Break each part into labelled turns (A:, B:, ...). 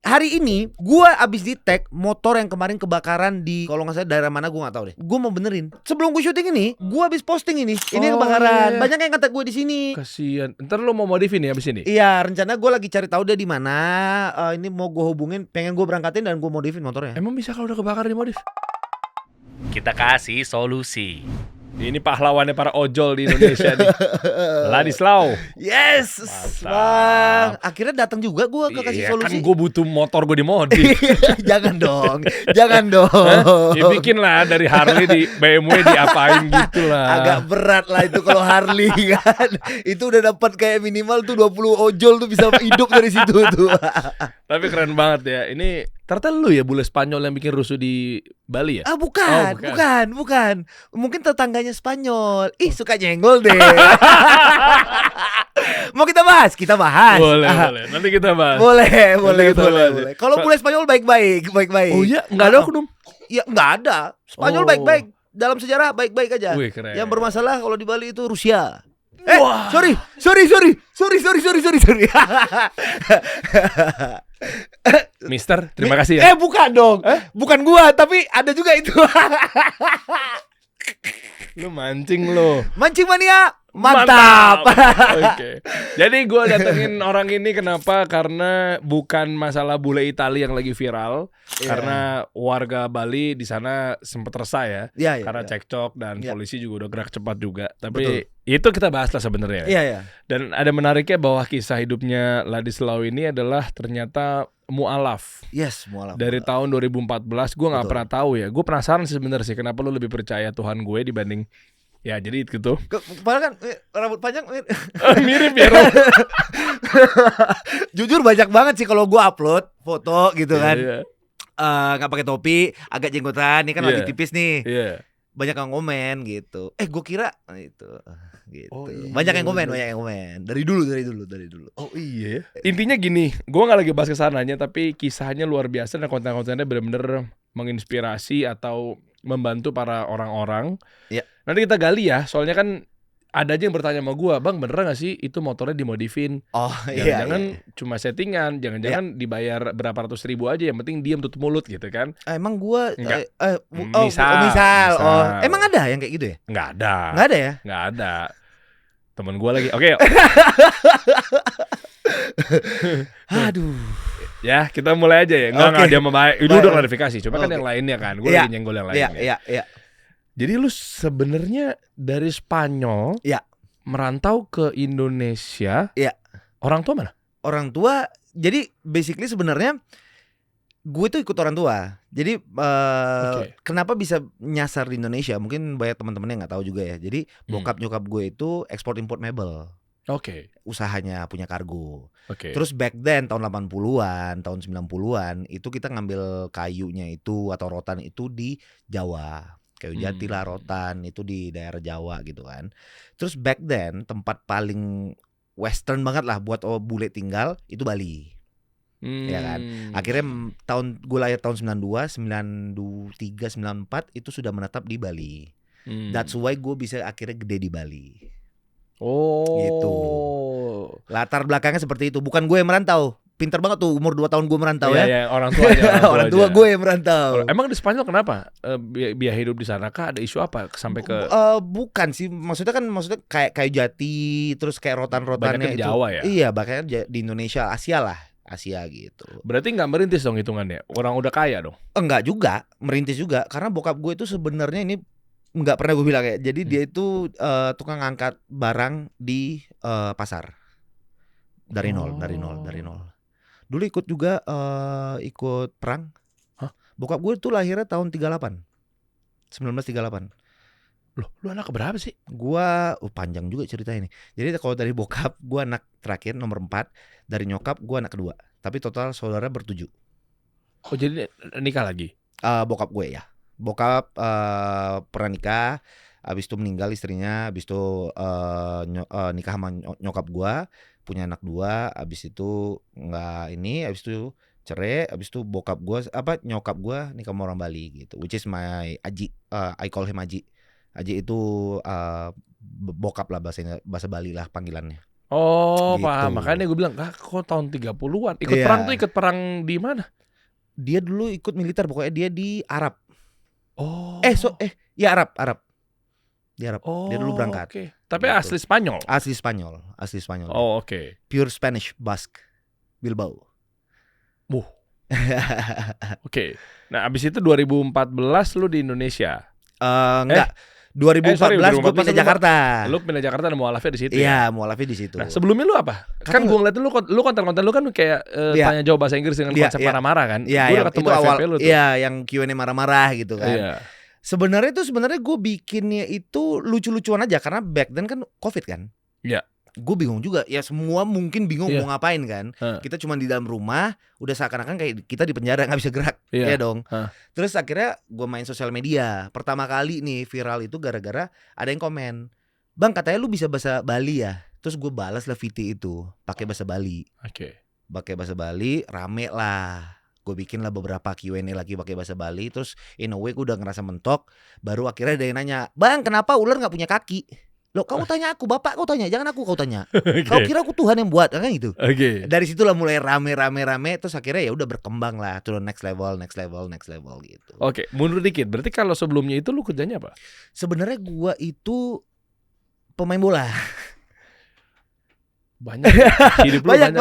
A: hari ini gua abis di tag motor yang kemarin kebakaran di kalau nggak salah daerah mana gua nggak tahu deh. Gua mau benerin. Sebelum gua syuting ini, gua abis posting ini kebakaran.
B: Iya.
A: Banyak yang kata gue di sini.
B: Kasian. Ntar lo mau modifin ya abis ini?
A: Iya, rencana gue lagi cari tahu dia di mana. Ini mau gue hubungin, pengen gue berangkatin dan gue modifin motornya.
B: Emang bisa kalau udah kebakar dimodif?
C: Kita kasih solusi.
B: Ini pahlawannya para ojol di Indonesia nih. Ladislaw.
A: Yes,
B: Mantap.
A: Bang. Akhirnya datang juga gue ke kasih solusi.
B: Kan gue butuh motor gue dimodif.
A: Jangan dong, jangan dong.
B: Ya bikin lah dari Harley di BMW diapain gitu lah.
A: Agak berat lah itu kalau Harley kan. Itu udah dapat kayak minimal tuh 20 ojol tuh bisa hidup dari situ tuh.
B: Tapi keren banget ya. Ini ternyata lu ya bule Spanyol yang bikin rusuh di Bali ya?
A: Bukan. Mungkin tetangganya Spanyol. Ih, suka nyenggol deh. Mau kita bahas? Kita bahas.
B: Boleh. Nanti kita bahas.
A: Boleh.
B: bahas.
A: Kalau bule Spanyol baik-baik.
B: Oh iya, enggak ada oknum.
A: Ya enggak ada. Spanyol baik-baik. Dalam sejarah baik-baik aja.
B: Wih, keren.
A: Yang bermasalah kalau di Bali itu Rusia.
B: Wah.
A: Sorry.
B: Mister, terima kasih ya.
A: Bukan dong. Bukan gua, tapi ada juga itu.
B: Lu mancing lo.
A: Mancing mania. Mantap.
B: Oke. Jadi gue datengin orang ini kenapa? Karena bukan masalah bule Itali yang lagi viral. Karena warga Bali di sana sempat resah ya. Karena cekcok dan polisi juga udah gerak cepat juga. Tapi itu kita bahas lah sebenarnya.
A: Iya.
B: Dan ada menariknya bahwa kisah hidupnya Ladislaw ini adalah ternyata mu'alaf.
A: Yes, mu'alaf.
B: Dari tahun 2014 gue nggak pernah tahu ya. Gue penasaran sebenarnya sih kenapa lu lebih percaya Tuhan gue dibanding. Ya jadi itu tuh.
A: Padahal kan rambut panjang
B: mirip ya Rob.
A: Jujur banyak banget sih kalau gua upload foto gitu kan.
B: Iya.
A: Nggak pakai topi, agak jenggotan, ini kan lagi tipis nih.
B: Iya.
A: Banyak yang komen gitu. Gua kira itu gitu.
B: Oh, iya.
A: Banyak yang komen. Dari dulu.
B: Oh iya ya. Intinya gini, gua nggak lagi bahas kesananya, tapi kisahnya luar biasa dan konten-kontennya benar-benar menginspirasi atau membantu para orang-orang.
A: Iya.
B: Nanti kita gali ya, soalnya kan ada aja yang bertanya sama gua, Bang beneran gak sih itu motornya dimodifin? Jangan-jangan cuma settingan, jangan-jangan dibayar berapa ratus ribu aja, yang penting diam tutup mulut gitu kan?
A: Emang gua
B: misal.
A: Emang ada yang kayak gitu ya?
B: Nggak ada ya? Nggak ada. Temen gua lagi. Oke.
A: Aduh.
B: Ya kita mulai aja ya. Nggak dia membaik. Itu udah klarifikasi. Coba kan yang lainnya kan. Gue lagi nyenggol yang lainnya.
A: Iya.
B: Jadi lu sebenarnya dari Spanyol merantau ke Indonesia.
A: Iya.
B: Orang tua mana?
A: Orang tua. Jadi basically sebenarnya gue tuh ikut orang tua. Jadi kenapa bisa nyasar di Indonesia? Mungkin banyak teman-teman yang nggak tahu juga ya. Jadi bokap nyokap gue itu ekspor import mebel. Usahanya punya kargo. Terus back then tahun 80-an, tahun 90-an itu kita ngambil kayunya itu atau rotan itu di Jawa. Kayu jati lah, rotan itu di daerah Jawa gitu kan. Terus back then tempat paling western banget lah buat bule tinggal itu Bali. Ya kan. Akhirnya gue lahir tahun 92, 93, 94 itu sudah menetap di Bali. That's why gue bisa akhirnya gede di Bali. Gitu. Latar belakangnya seperti itu. Bukan gue yang merantau. Pinter banget tuh umur 2 tahun gue merantau ya.
B: Orang tua aja.
A: Orang tua gue yang merantau.
B: Emang di Spanyol kenapa? Biaya hidup di sana kah ada isu apa sampai ke
A: bukan sih. Maksudnya kayak kayu jati, terus kayak rotan-rotannya
B: banyak
A: itu.
B: Jawa ya?
A: Iya, bahkan di Indonesia, Asia gitu.
B: Berarti nggak merintis dong hitungannya. Orang udah kaya dong.
A: Enggak juga, merintis juga. Karena bokap gue itu sebenarnya ini nggak pernah gue bilang ya. Jadi dia itu tukang angkat barang di pasar. Dari nol. Dulu ikut juga ikut perang. Bokap gue itu lahirnya tahun 1938.
B: Loh, lu anak keberapa sih?
A: Gua panjang juga cerita ini. Jadi kalau dari bokap gua anak terakhir nomor 4, dari nyokap gua anak kedua. Tapi total saudara ber-7.
B: Oh, jadi nikah lagi?
A: Bokap gue ya. Bokap pernah nikah, habis itu meninggal istrinya, habis itu nikah sama nyokap gua, punya anak 2, habis itu habis itu cerai, habis itu nyokap gua nikah sama orang Bali gitu. Which is my Aji, I call him Aji. Aji itu bokap lah bahasa Bali lah panggilannya.
B: Oh,
A: gitu.
B: paham. Makanya gue bilang, kok tahun 30-an? Ikut perang tuh ikut perang di mana?
A: Dia dulu ikut militer, pokoknya dia di Arab.
B: Oh.
A: Ya Arab. Di Arab.
B: Oh,
A: dia dulu berangkat.
B: Okay. Tapi
A: gitu.
B: asli Spanyol.
A: Asli Spanyol.
B: Oh, oke. Okay.
A: Pure Spanish, Basque, Bilbao.
B: Oke. Nah, abis itu 2014 lu di Indonesia.
A: Enggak. 2014 gue pindah Jakarta.
B: Lu pindah Jakarta dan mualafnya di situ.
A: Iya, mualafnya di situ.
B: Nah, sebelumnya lu apa? Kan gue ngeliatin lu konten-konten lu kan kayak tanya jawab bahasa Inggris dengan konsep marah-marah kan.
A: Iya,
B: gue udah ketemu FVP lu tuh.
A: Iya, yang Q&A marah-marah gitu kan.
B: Iya.
A: Sebenarnya gue bikinnya itu lucu-lucuan aja karena back then kan COVID kan.
B: Iya.
A: Gue bingung juga, ya semua mungkin bingung mau ngapain kan. Kita cuma di dalam rumah, udah seakan-akan kayak kita di penjara nggak bisa gerak, ya dong. Terus akhirnya gue main sosial media. Pertama kali nih viral itu gara-gara ada yang komen, "Bang, katanya lu bisa bahasa Bali ya?" Terus gue balas lah VT itu pakai bahasa Bali.
B: Oke.
A: Pakai bahasa Bali, rame lah. Gue bikin lah beberapa Q&A lagi pakai bahasa Bali. Terus in a way gue udah ngerasa mentok. Baru akhirnya ada yang nanya, "Bang, kenapa ular nggak punya kaki?" Loh, kau tanya aku, bapak kau tanya, jangan aku kau tanya. Kau kira aku Tuhan yang buat, kan gitu. Dari situlah mulai rame. Terus akhirnya ya udah berkembang lah, turun next level gitu.
B: Oke, mundur dikit. Berarti kalau sebelumnya itu lu kerjanya apa?
A: Sebenarnya gua itu pemain bola.
B: Banyak. Hidup lu banyak.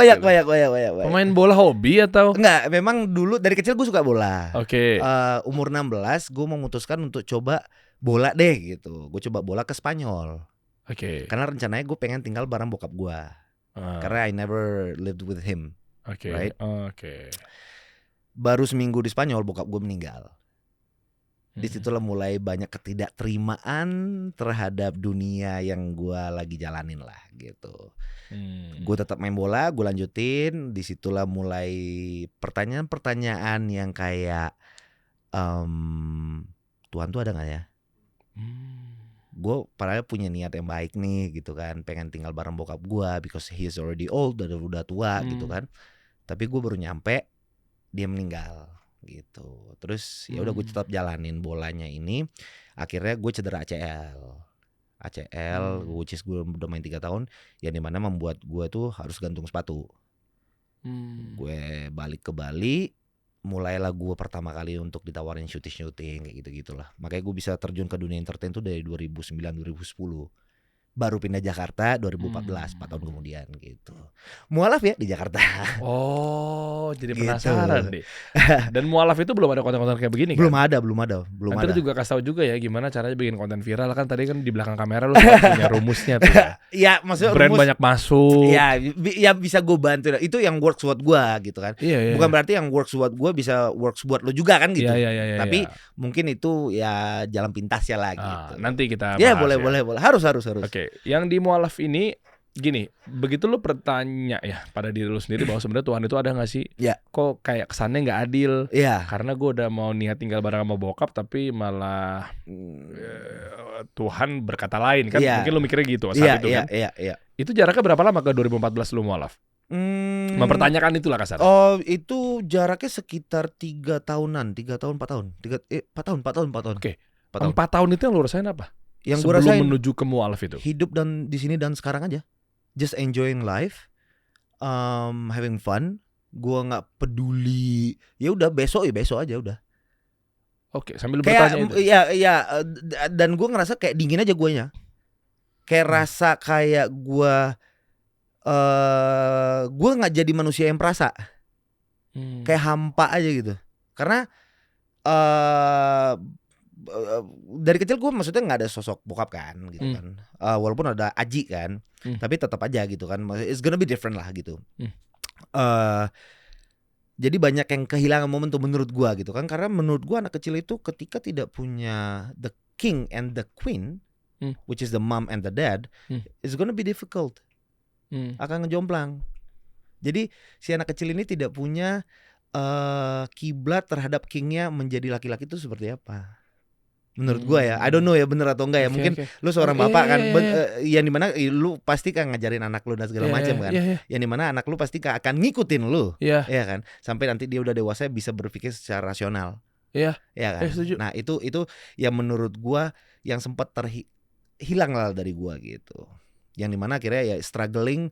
B: Pemain bola hobi atau?
A: Enggak, memang dulu dari kecil gue suka bola.
B: Oke.
A: Umur 16 gue memutuskan untuk coba bola deh gitu. Gue coba bola ke Spanyol.
B: Oke.
A: Karena rencananya gue pengen tinggal bareng bokap gue. Karena I never lived with him.
B: Oke.
A: Right?
B: Oke.
A: Baru seminggu di Spanyol bokap gue meninggal. Disitulah mulai banyak ketidakterimaan terhadap dunia yang gue lagi jalanin lah gitu. Gue tetap main bola, gue lanjutin. Disitulah mulai pertanyaan-pertanyaan yang kayak Tuhan tuh ada nggak ya? Gue padahal punya niat yang baik nih gitu kan, pengen tinggal bareng bokap gue because he is already old, udah tua gitu kan. Tapi gue baru nyampe dia meninggal gitu. Terus ya udah gue tetap jalanin bolanya ini. Akhirnya gue cedera ACL, which is gue udah main 3 tahun, yang dimana membuat gue tuh harus gantung sepatu. Gue balik ke Bali, mulailah gue pertama kali untuk ditawarin syuting kayak gitu-gitulah. Makanya gue bisa terjun ke dunia entertain tuh dari 2009-2010. Baru pindah Jakarta 2014, 4 tahun kemudian gitu. Mualaf ya di Jakarta.
B: Oh, jadi penasaran deh. Dan mualaf itu belum ada konten-konten kayak begini
A: belum
B: kan?
A: Belum ada.
B: Nanti juga kasih tahu juga ya gimana caranya bikin konten viral kan, tadi kan di belakang kamera lu punya rumusnya tuh.
A: Iya, maksudnya
B: brand banyak masuk.
A: Iya, bisa gue bantu. Itu yang works buat gue gitu kan. Bukan berarti yang works buat gue bisa works buat lo juga kan gitu. Tapi mungkin itu ya jalan pintas ya lah gitu.
B: Nanti kita bahas.
A: Ya boleh. Harus.
B: Oke. Yang di mualaf ini gini, begitu lu bertanya ya pada diri lu sendiri bahwa sebenarnya Tuhan itu ada nggak sih?
A: Ya.
B: Kok kayak kesannya nggak adil?
A: Ya.
B: Karena gue udah mau niat tinggal bareng sama bokap, tapi malah Tuhan berkata lain kan? Mungkin lu mikirnya gitu saat itu kan?
A: Iya.
B: Itu jaraknya berapa lama ke 2014 lu mualaf? Mempertanyakan itulah kasar.
A: Oh, itu jaraknya sekitar 3 tahunan, 4 tahun. 4 tahun.
B: Oke. 4 tahun itu yang lu rasain apa?
A: Yang gue
B: rasain
A: sebelum
B: menuju ke mualaf itu.
A: Hidup dan di sini dan sekarang aja. Just enjoying life, having fun. Gue nggak peduli. Ya udah besok aja udah.
B: Oke, sambil bertanya itu.
A: Iya, dan gue ngerasa kayak dingin aja guanya. Kayak rasa kayak gue nggak jadi manusia yang perasa. Kayak hampa aja gitu. Karena dari kecil gue maksudnya nggak ada sosok bokap kan gitu kan. Walaupun ada Aji kan, tapi tetap aja gitu kan. It's gonna be different lah gitu. Jadi banyak yang kehilangan momentum menurut gue gitu kan. Karena menurut gue anak kecil itu ketika tidak punya the king and the queen, which is the mom and the dad, it's gonna be difficult. Akan ngejomplang. Jadi si anak kecil ini tidak punya kiblat terhadap kingnya menjadi laki-laki itu seperti apa. Menurut gue ya, I don't know ya bener atau enggak ya. Mungkin lu seorang bapak kan, yang dimana lu pasti kan ngajarin anak lu dan segala macam kan. Yang dimana anak lu pasti akan ngikutin lu, ya kan. Sampai nanti dia udah dewasa bisa berpikir secara rasional. Iya kan. Nah itu yang menurut gue yang sempat hilang lah dari gue gitu. yang dimana akhirnya ya struggling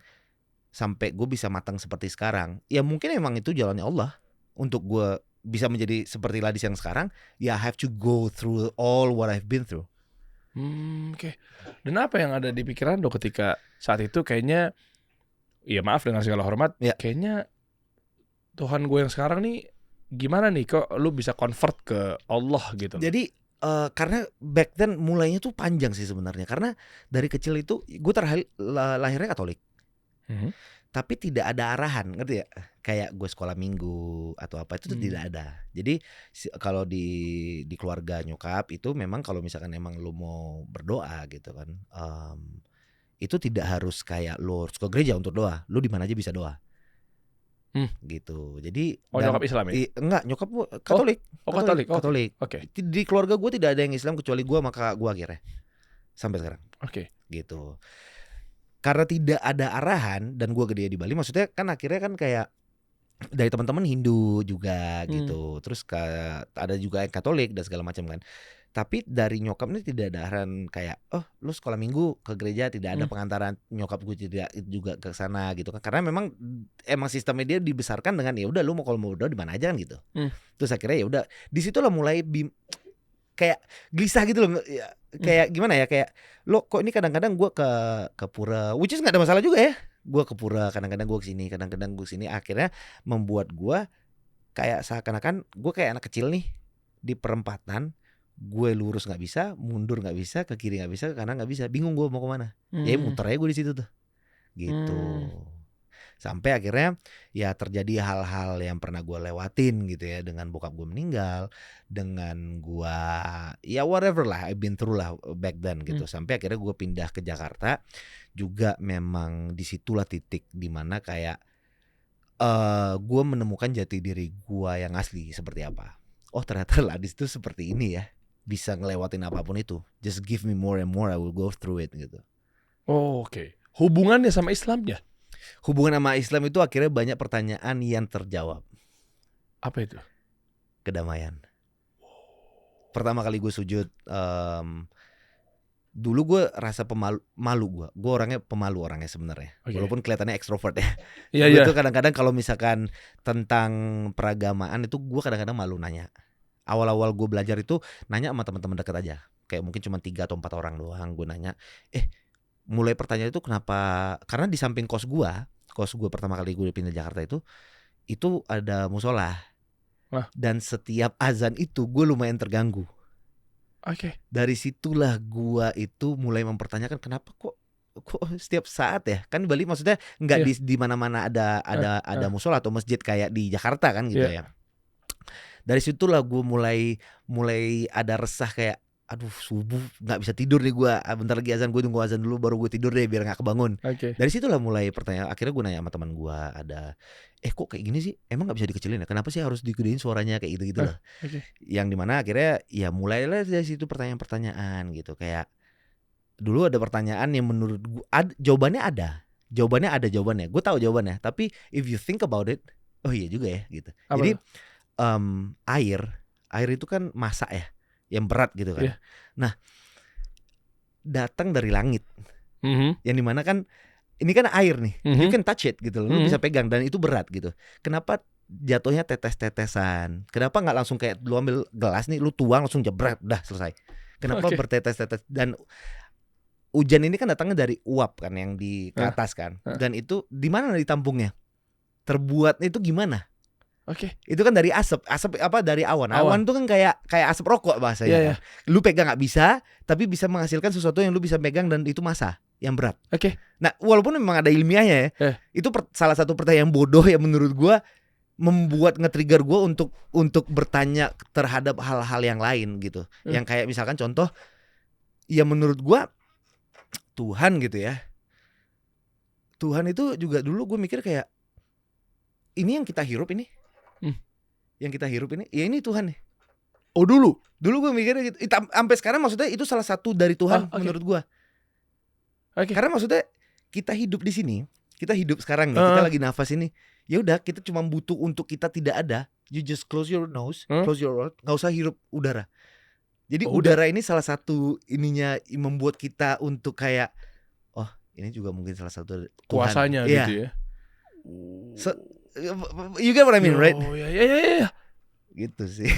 A: sampai gue bisa matang seperti sekarang. Ya mungkin emang itu jalannya Allah untuk gue bisa menjadi seperti Ladis yang sekarang. Ya I have to go through all what I've been through.
B: Oke. Dan apa yang ada di pikiran lo ketika saat itu kayaknya, ya maaf dengan segala hormat, kayaknya Tuhan gue yang sekarang nih gimana nih kok lu bisa convert ke Allah gitu?
A: Jadi karena back then mulainya tuh panjang sih sebenarnya. Karena dari kecil itu gue lahirnya Katolik. Tapi tidak ada arahan, ngerti ya? Kayak gue sekolah minggu atau apa itu tuh tidak ada. Jadi kalau di keluarga nyokap itu memang kalau misalkan emang lu mau berdoa gitu kan, itu tidak harus kayak lu harus ke gereja untuk doa. Lu di mana aja bisa doa. Gitu. Jadi
B: nyokap Islam ya?
A: Enggak, nyokap gue Katolik. Katolik.
B: Oke.
A: Di keluarga gue tidak ada yang Islam kecuali gue sama kakak gue akhirnya. Sampai sekarang.
B: Oke.
A: Gitu. Karena tidak ada arahan dan gue gede di Bali, maksudnya kan akhirnya kan kayak dari teman-teman Hindu juga gitu, terus ada juga yang Katolik dan segala macam kan. Tapi dari nyokap ini tidak ada arahan kayak lu sekolah minggu ke gereja, tidak ada pengantaran, nyokap gue tidak juga ke sana gitu kan. Karena emang sistemnya dia dibesarkan dengan ya udah lu kalau mau berdoa di mana aja kan gitu. Terus akhirnya ya udah di situ lah mulai kayak gelisah gitu loh, kayak gimana ya, kayak lo kok ini kadang-kadang gue ke pura, which is nggak ada masalah juga ya, gue ke pura kadang-kadang gue kesini, kadang-kadang gue kesini, akhirnya membuat gue kayak seakan-akan gue kayak anak kecil nih di perempatan, gue lurus nggak bisa, mundur nggak bisa, ke kiri nggak bisa, ke kanan nggak bisa, bingung gue mau kemana, ya muter aja gue di situ tuh, gitu. Sampai akhirnya ya terjadi hal-hal yang pernah gue lewatin gitu ya, dengan bokap gue meninggal, dengan gue ya whatever lah I've been through lah back then gitu. Sampai akhirnya gue pindah ke Jakarta juga, memang disitulah titik dimana kayak gue menemukan jati diri gue yang asli seperti apa. Oh ternyata Ladis tuh seperti ini ya, bisa ngelewatin apapun itu. Just give me more and more, I will go through it gitu.
B: Oke. Hubungannya sama Islamnya?
A: Hubungan sama Islam itu akhirnya banyak pertanyaan yang terjawab.
B: Apa itu?
A: Kedamaian. Pertama kali gue sujud, dulu gue rasa malu gue orangnya pemalu orangnya sebenarnya. Walaupun kelihatannya ekstrovert ya. Gue tuh kadang-kadang kalau misalkan tentang peragamaan itu gue kadang-kadang malu nanya. Awal-awal gue belajar itu nanya sama teman-teman dekat aja. Kayak mungkin cuma 3 atau 4 orang doang gue nanya. Mulai pertanyaan itu kenapa? Karena di samping kos gue pertama kali gue pindah Jakarta itu ada musola. Dan setiap azan itu gue lumayan terganggu. Dari situlah gue itu mulai mempertanyakan kenapa kok setiap saat ya, kan di Bali maksudnya nggak di mana-mana ada musola atau masjid kayak di Jakarta kan gitu ya. Dari situlah gue mulai ada resah kayak aduh subuh nggak bisa tidur nih gue, bentar lagi azan, gue tunggu azan dulu baru gue tidur deh biar nggak kebangun. Dari situlah mulai pertanyaan. Akhirnya gue nanya sama teman gue, ada kok kayak gini sih, emang nggak bisa dikecilin ya, kenapa sih harus digedein suaranya kayak gitu lah. Yang dimana akhirnya ya mulailah dari situ pertanyaan-pertanyaan gitu. Kayak dulu ada pertanyaan yang menurut gue jawabannya jawabannya gue tahu jawabannya, tapi if you think about it, oh iya juga ya gitu. Jadi air itu kan masak ya, yang berat gitu kan. Nah, datang dari langit. Yang dimana kan ini kan air nih, you can touch it gitu, lu bisa pegang dan itu berat gitu. Kenapa jatuhnya tetes-tetesan? Kenapa nggak langsung kayak lu ambil gelas nih, lu tuang langsung jebret, udah selesai? Kenapa bertetes-tetes? Dan hujan ini kan datangnya dari uap kan yang di ke atas kan. Dan itu di mana ditampungnya? Terbuatnya itu gimana? Itu kan dari asap apa dari awan. Awan tuh kan kayak asap rokok bahasanya. Kan? Lu pegang nggak bisa, tapi bisa menghasilkan sesuatu yang lu bisa pegang dan itu massa yang berat. Nah, walaupun memang ada ilmiahnya ya, itu salah satu pertanyaan bodoh yang menurut gua membuat nge-trigger gua untuk bertanya terhadap hal-hal yang lain gitu. Yang kayak misalkan contoh, ya menurut gua Tuhan gitu ya. Tuhan itu juga dulu gue mikir kayak ini yang kita hirup ini. Yang kita hirup ini, ya ini Tuhan nih.
B: Oh dulu
A: gue mikirnya gitu. Sampai sekarang maksudnya itu salah satu dari Tuhan menurut gue. Karena maksudnya kita hidup di sini, kita hidup sekarang nih, kita lagi nafas ini. Ya udah, kita cuma butuh untuk kita tidak ada. You just close your nose, close your mouth, nggak usah hirup udara. Jadi udara ini salah satu ininya membuat kita untuk kayak ini juga mungkin salah satu Tuhan.
B: Kuasanya gitu ya.
A: So, you get what I mean, right?
B: Oh ya.
A: Gitu sih.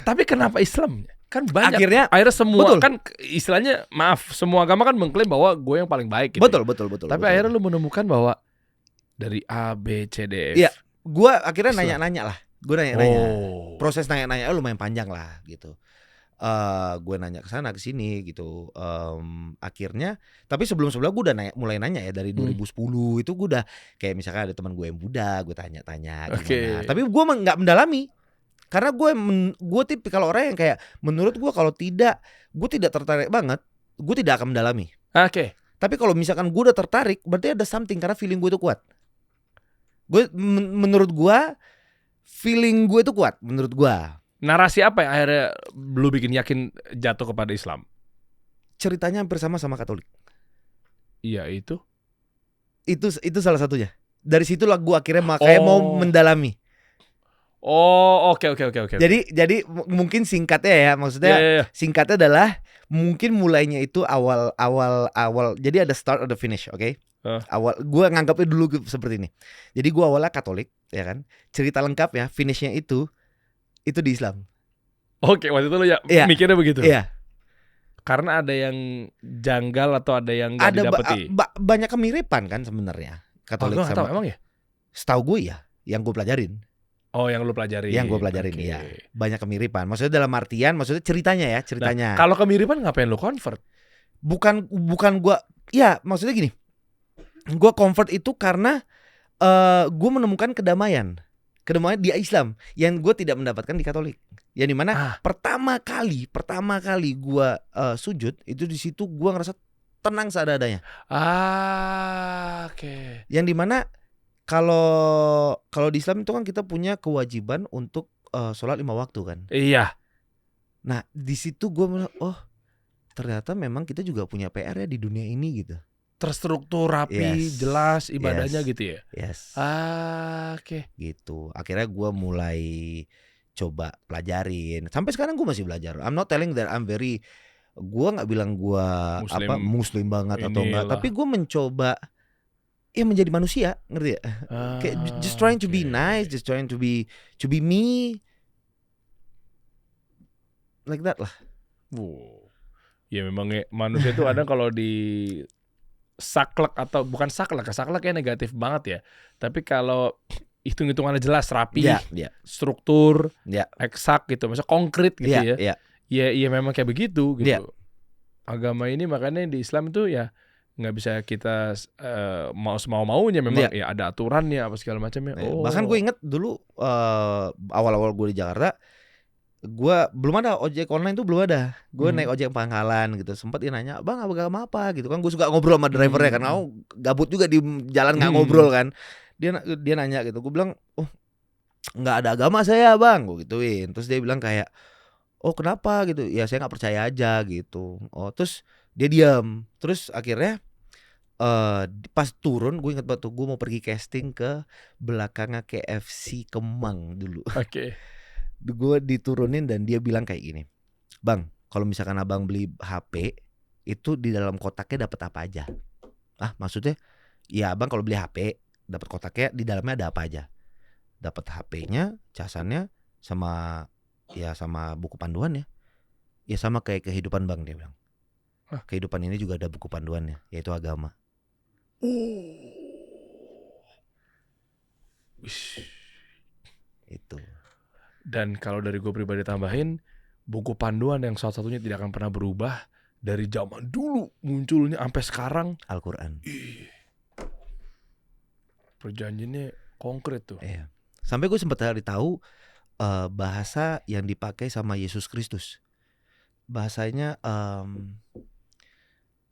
B: Tapi kenapa Islam? Kan banyak.
A: Akhirnya
B: semua
A: betul.
B: Kan istilahnya maaf, semua agama kan mengklaim bahwa gue yang paling baik gitu.
A: Betul.
B: Tapi akhirnya lu menemukan bahwa dari A, B, C, D, F.
A: Iya, gue akhirnya nanya-nanya lah. Gue nanya-nanya. Proses nanya-nanya lumayan panjang lah gitu. Gue nanya ke sana ke sini gitu. Akhirnya, tapi sebelum-sebelumnya gue udah mulai nanya ya dari 2010 itu gue udah kayak misalkan ada teman gue yang Buddha, gue tanya-tanya gimana. Tapi gue nggak mendalami. Karena gue tipikal orang yang kayak menurut gue kalau tidak, gue tidak tertarik banget, gue tidak akan mendalami.
B: Oke.
A: Tapi kalau misalkan gue udah tertarik, berarti ada something karena feeling gue itu kuat. Menurut gue, feeling gue itu kuat. Menurut gue.
B: Narasi apa yang akhirnya lu bikin yakin jatuh kepada Islam?
A: Ceritanya hampir sama Katolik.
B: Iya itu.
A: Itu salah satunya. Dari situlah gue akhirnya makanya mau mendalami.
B: Oh, oke.
A: Jadi mungkin singkatnya ya, maksudnya singkatnya adalah mungkin mulainya itu awal. Jadi ada start ada finish, oke? Awal gue nganggapnya dulu seperti ini. Jadi gue awalnya Katolik, ya kan? Cerita lengkap ya, finishnya itu di Islam.
B: Oke, waktu itu lo mikirnya begitu.
A: Iya.
B: Karena ada yang janggal atau ada yang nggak didapeti.
A: Banyak kemiripan kan sebenarnya Katolik sama.
B: Tahu emang ya?
A: Setahu gue ya, yang gue pelajarin.
B: Oh, yang lu pelajarin.
A: Yang gue pelajarin ya. Banyak kemiripan. Maksudnya dalam artian, maksudnya ceritanya.
B: Nah, kalau kemiripan ngapain lu convert?
A: Bukan gue. Ya, maksudnya gini. Gue convert itu karena gue menemukan kedamaian di Islam yang gue tidak mendapatkan di Katolik. Yang dimana pertama kali gue sujud itu di situ gue ngerasa tenang seadanya.
B: Oke.
A: Yang dimana kalau di Islam itu kan kita punya kewajiban untuk sholat 5 waktu kan.
B: Iya.
A: Nah di situ gue bilang, ternyata memang kita juga punya PR ya di dunia ini gitu.
B: Terstruktur, rapi, jelas ibadahnya gitu ya.
A: Yes.
B: Oke.
A: Gitu. Akhirnya gue mulai coba pelajarin. Sampai sekarang gue masih belajar. I'm not telling that I'm very. Gue nggak bilang gue Muslim banget atau enggak. Tapi gue mencoba. Ya menjadi manusia, ngerti ya? Kayak just trying to be nice, just trying to be me, like that lah.
B: Ya memang manusia itu ada kalau di saklek atau bukan saklek kayak negatif banget ya. Tapi kalau hitung-hitungannya jelas, rapi, struktur, eksak gitu, maksudnya konkret gitu ya. Ya memang kayak begitu gitu. Agama ini makanya di Islam itu ya nggak bisa kita mau-maunya memang ya ada aturannya apa segala macamnya.
A: Bahkan gue inget dulu awal-awal gue di Jakarta, gue belum ada ojek online tuh belum ada. Gue naik ojek Pangkalan gitu, sempat dia nanya, "Bang, agama apa?" gitu kan. Gue suka ngobrol sama drivernya kan, gabut juga di jalan nggak ngobrol kan. Dia nanya gitu, gue bilang, nggak ada agama saya bang, gue gituin. Terus dia bilang kayak, kenapa gitu? Ya saya nggak percaya aja gitu. Terus dia diam. Terus akhirnya pas turun, gue ingat banget tuh, gue mau pergi casting ke belakangnya KFC Kemang dulu.
B: Oke.
A: Gue diturunin dan dia bilang kayak gini, "Bang, kalau misalkan abang beli HP itu di dalam kotaknya dapat apa aja?" Maksudnya? Ya abang kalau beli HP dapat kotaknya, di dalamnya ada apa aja? Dapat HP-nya, casannya, sama buku panduannya. Ya sama kayak kehidupan bang, dia bilang. Kehidupan ini juga ada buku panduannya, yaitu agama. Itu.
B: Dan kalau dari gue pribadi tambahin, buku panduan yang salah satunya tidak akan pernah berubah dari zaman dulu munculnya sampai sekarang,
A: Al-Quran.
B: Perjanjiannya konkret tuh.
A: Iya. Sampai gue sempat cari tahu bahasa yang dipakai sama Yesus Kristus. Bahasanya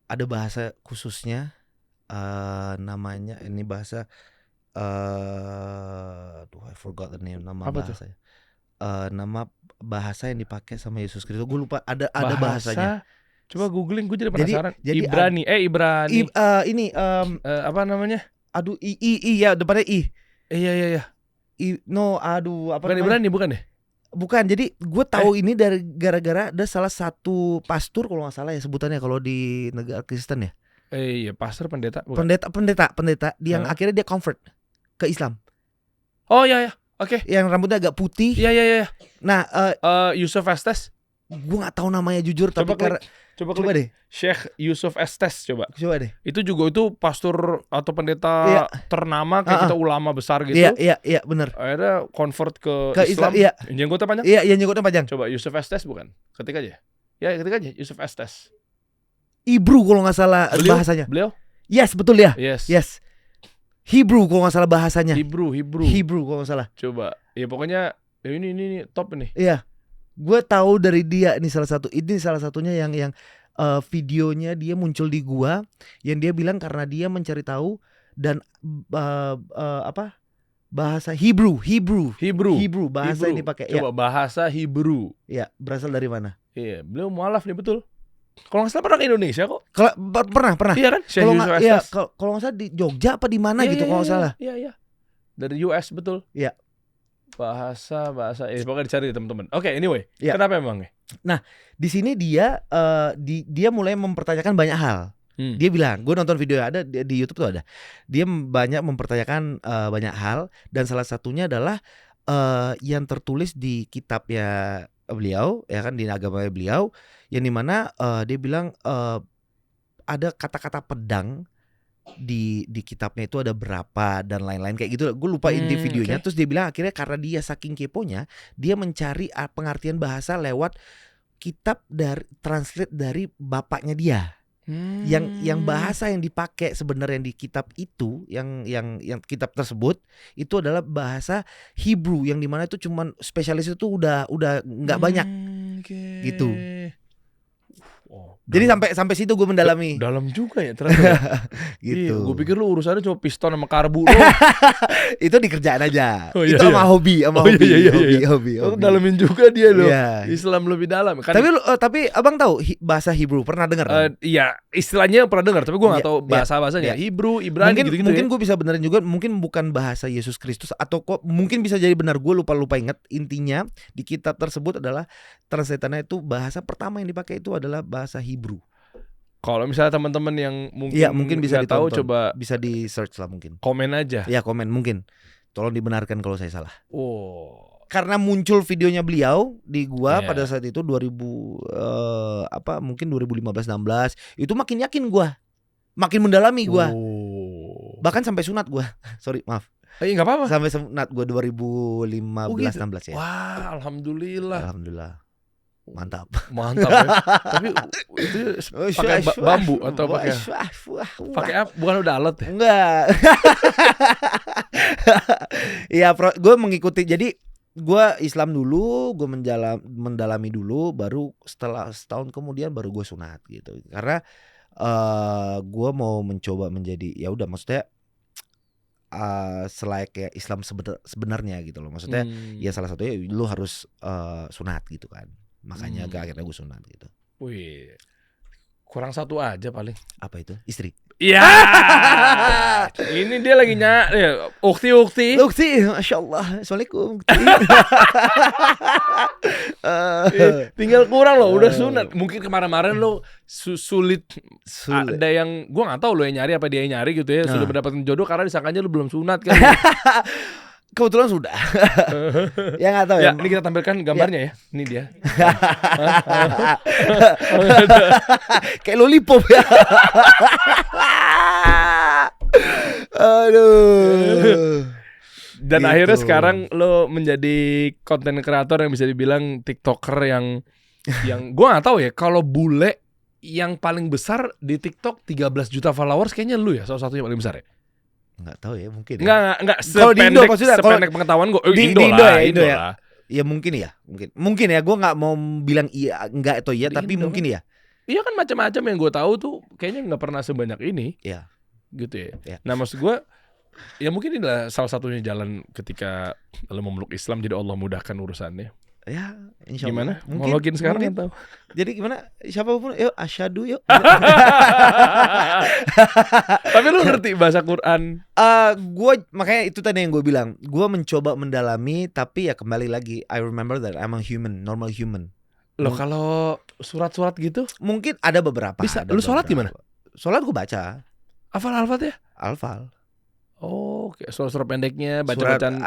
A: ada bahasa khususnya, namanya ini bahasa I forgot the name, nama
B: apa
A: bahasanya. Nama bahasa yang dipakai sama Yesus Kristus, gue lupa, ada bahasanya.
B: Coba googling, gue jadi penasaran.
A: Jadi
B: Ibrani.
A: Ini
B: apa namanya?
A: Aduh, ya depannya I.
B: Iya.
A: Apa
B: bukan Ibrani, bukan deh?
A: Bukan, jadi gue tahu ini dari gara-gara ada salah satu pastor kalau nggak salah ya sebutannya kalau di negara Kristen ya.
B: Iya, pastor pendeta bukan?
A: Pendeta yang akhirnya dia convert ke Islam.
B: Oh iya. Oke.
A: Yang rambutnya agak putih.
B: Iya.
A: Nah,
B: Yusuf Estes.
A: Gue nggak tahu namanya jujur,
B: Coba
A: tapi karena coba deh.
B: Sheikh Yusuf Estes coba
A: deh.
B: Itu pastor atau pendeta ternama kayak kita ulama besar gitu.
A: Iya, benar.
B: Akhirnya convert ke Islam.
A: Iya.
B: Jenggotnya panjang?
A: Iya, jenggotnya panjang.
B: Coba Yusuf Estes bukan? Ketik aja. Ya, ketik aja Yusuf Estes.
A: Hebrew kalau nggak salah bahasanya.
B: Beliau?
A: Yes, betul ya.
B: Yes.
A: Hebrew kalau nggak salah bahasanya.
B: Hebrew
A: kalau nggak salah.
B: Coba. Ya pokoknya ini top ini.
A: Iya. Gue tahu dari dia ini salah satunya yang videonya dia muncul di gua yang dia bilang karena dia mencari tahu dan bahasa Hebrew bahasa ini pakai.
B: Coba bahasa Hebrew.
A: Iya, berasal dari mana?
B: Iya, beliau mualaf nih betul. Kalau nggak salah pernah ke Indonesia kok.
A: Kalau pernah.
B: Iya kan?
A: Kalau nggak salah di Jogja apa di mana gitu kalau nggak salah.
B: Iya. Dari US betul.
A: Iya.
B: Bahasa pokoknya dicari teman-teman. Oke, anyway. Kenapa emang?
A: Nah, di sini dia mulai mempertanyakan banyak hal. Dia bilang, gue nonton video ada di YouTube tuh ada. Dia banyak mempertanyakan banyak hal dan salah satunya adalah yang tertulis di kitabnya beliau, ya kan, di agama beliau, yang dimana dia bilang ada kata-kata pedang di kitabnya itu ada berapa dan lain-lain kayak gitu. Gue lupa inti videonya. Terus dia bilang akhirnya karena dia saking keponya, dia mencari pengertian bahasa lewat kitab translate dari bapaknya dia. Yang bahasa yang dipakai sebenarnya di kitab itu, yang kitab tersebut itu adalah bahasa Hebrew yang dimana itu cuman spesialis itu udah nggak banyak gitu. Jadi sampai situ gue mendalami.
B: Dalam juga ya ternyata.
A: Gitu.
B: Iya, gue pikir lu urusannya cuma piston sama karbu lu.
A: Itu dikerjaan aja.
B: Iya,
A: itu sama hobi.
B: Lu dalamin juga dia loh.
A: Iya.
B: Islam lebih dalam. Kan,
A: tapi abang tahu bahasa Hebrew pernah dengar?
B: Iya, istilahnya pernah dengar, tapi gue nggak tahu bahasanya. Hebrew, Ibrani gitu-gitu.
A: Mungkin gue bisa benerin juga. Mungkin bukan bahasa Yesus Kristus atau kok mungkin bisa jadi benar. Gue lupa ingat. Intinya di kitab tersebut adalah translatannya itu bahasa pertama yang dipakai itu adalah bahasa Hebrew.
B: Kalau misalnya teman-teman yang mungkin
A: bisa
B: tahu, coba
A: bisa di search lah mungkin.
B: Komen aja.
A: Ya komen mungkin. Tolong dibenarkan kalau saya salah.
B: Oh.
A: Karena muncul videonya beliau di gua pada saat itu mungkin 2015-16 itu makin yakin gua, makin mendalami gua. Bahkan sampai sunat gua. Sorry maaf.
B: Nggak apa-apa.
A: Sampai sunat gua 2015-16 ya.
B: Wah, alhamdulillah.
A: Mantap
B: ya. Tapi itu pakai bambu atau pakai apa? Bukan udah alat ya?
A: Enggak. Iya, gue mengikuti. Jadi gue Islam dulu, gue mendalami dulu, baru setelah setahun kemudian baru gue sunat gitu. Karena gue mau mencoba menjadi, ya udah maksudnya selayaknya Islam sebenarnya gitu loh. Maksudnya ya salah satunya lu harus sunat gitu kan. Makanya akhirnya gue sunat gitu.
B: Wih, kurang satu aja paling.
A: Apa itu? Istri.
B: Iya. Ini dia lagi nyari. Ukti.
A: Masya Allah. Assalamualaikum.
B: Tinggal kurang loh, udah sunat. Mungkin kemarin-kemarin lo sulit. Ada yang gue nggak tahu lo yang nyari apa dia yang nyari gitu ya. Sudah mendapatkan jodoh karena disangkanya lo belum sunat kan.
A: Kebetulan sudah. Ya nggak tahu ya.
B: Ini kita tampilkan gambarnya ya. Ini dia.
A: Kayak lollipop ya. Aduh.
B: Dan
A: gitu.
B: Akhirnya sekarang lo menjadi konten kreator yang bisa dibilang TikToker yang gue nggak tahu ya. Kalau bule yang paling besar di TikTok 13 juta followers kayaknya lu ya, salah satunya paling besar ya.
A: Nggak tahu ya, mungkin.
B: Enggak sependek pengetahuan gue.
A: Indo ya. Ya mungkin ya. Gue nggak mau bilang iya enggak atau iya, tapi Indo, mungkin ya.
B: Iya kan macam-macam yang gue tahu tuh kayaknya nggak pernah sebanyak ini.
A: Iya.
B: Gitu ya. Nah maksud gue ya mungkin inilah salah satunya jalan ketika lo memeluk Islam, jadi Allah mudahkan urusannya.
A: Ya, insya
B: Gimana?
A: Allah.
B: Mau login sekarang atau?
A: Jadi gimana? Siapapun, yuk asyhadu yuk.
B: Tapi lu ngerti bahasa Quran?
A: Gue makanya itu tadi yang gue bilang. Gue mencoba mendalami, tapi ya kembali lagi. I remember that I'm a human, normal human.
B: Loh kalau surat-surat gitu?
A: Mungkin ada beberapa.
B: Bisa. Lu sholat gimana?
A: sholat gue baca.
B: Hafal Al-Fatihah?
A: Hafal.
B: Oh, kayak surat-surat pendeknya, baca-bacaan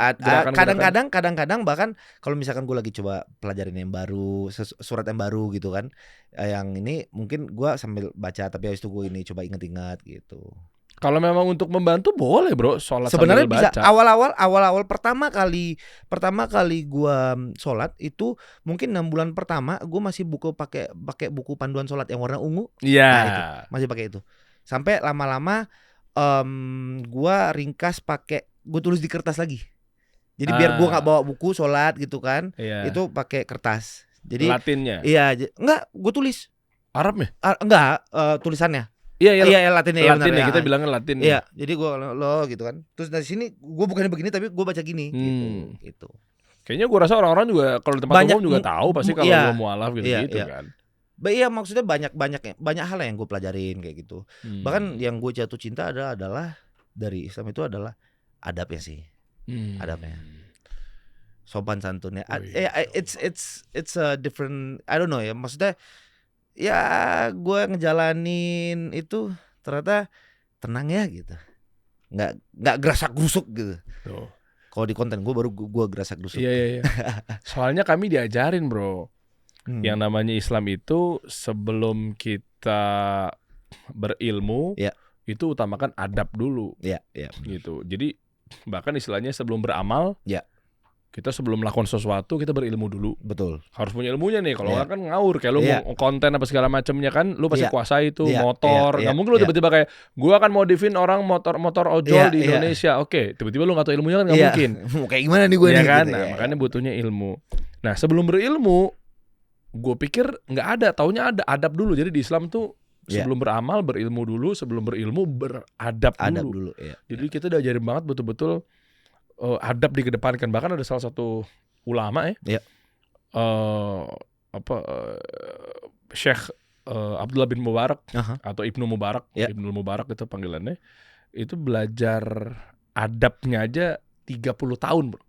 A: kadang-kadang bahkan kalau misalkan gue lagi coba pelajarin yang baru, surat yang baru gitu kan, yang ini mungkin gue sambil baca tapi habis itu gue ini coba inget-inget gitu.
B: Kalau memang untuk membantu boleh bro, sholat
A: sebenarnya
B: sambil
A: bisa.
B: baca.
A: Awal-awal pertama kali gue sholat itu mungkin 6 bulan pertama gue masih pakai buku panduan sholat yang warna ungu.
B: Iya.
A: Nah, itu masih pakai itu. Sampai lama-lama gue ringkas gue tulis di kertas lagi. Jadi biar gue nggak bawa buku sholat gitu kan, itu pakai kertas. Jadi
B: Latinnya?
A: Iya, enggak, gue tulis.
B: Arabnya?
A: Enggak, tulisannya.
B: Iya,
A: Latinnya.
B: Latinnya kita bilangnya Latin.
A: Iya, jadi gue lo gitu kan. Terus dari sini gue bukannya begini tapi gue baca gini gitu.
B: Kayaknya gue rasa orang-orang juga kalau di tempat umum juga tahu pasti kalau lo mualaf gitu kan.
A: Iya, maksudnya banyak hal yang gue pelajarin kayak gitu. Bahkan yang gue jatuh cinta adalah dari Islam itu adalah adabnya sih. Adabnya. Sopan santunnya. It's a different, I don't know ya. Maksudnya ya gue ngejalanin itu ternyata tenang ya gitu. Nggak gerasak gerusuk gitu. Kalau di konten gue baru gue gerasak gerusuk.
B: Iya. Soalnya kami diajarin bro. Yang namanya Islam itu sebelum kita berilmu itu utamakan adab dulu. Gitu. Jadi bahkan istilahnya sebelum beramal, kita sebelum melakukan sesuatu kita berilmu dulu.
A: Betul.
B: Harus punya ilmunya nih. Kalau kan ngawur kayak lu mau konten apa segala macamnya kan, lu pasti kuasai itu motor. Nggak mungkin lu tiba-tiba kayak gua akan modifin orang motor ojol di Indonesia. Oke, tiba-tiba lu nggak tahu ilmunya kan nggak mungkin.
A: Kayak gimana nih gue nih
B: kan?
A: Gitu,
B: nah, makanya butuhnya ilmu. Nah sebelum berilmu, gue pikir nggak ada, taunya ada adab dulu. Jadi di Islam tuh sebelum beramal berilmu dulu, sebelum berilmu beradab dulu. Jadi kita diajarin banget betul-betul adab dikedepankan. Bahkan ada salah satu ulama Syekh Abdullah bin Mubarak atau Ibnu Mubarak, Ibnu Mubarak itu panggilannya, itu belajar adabnya aja 30 tahun bro.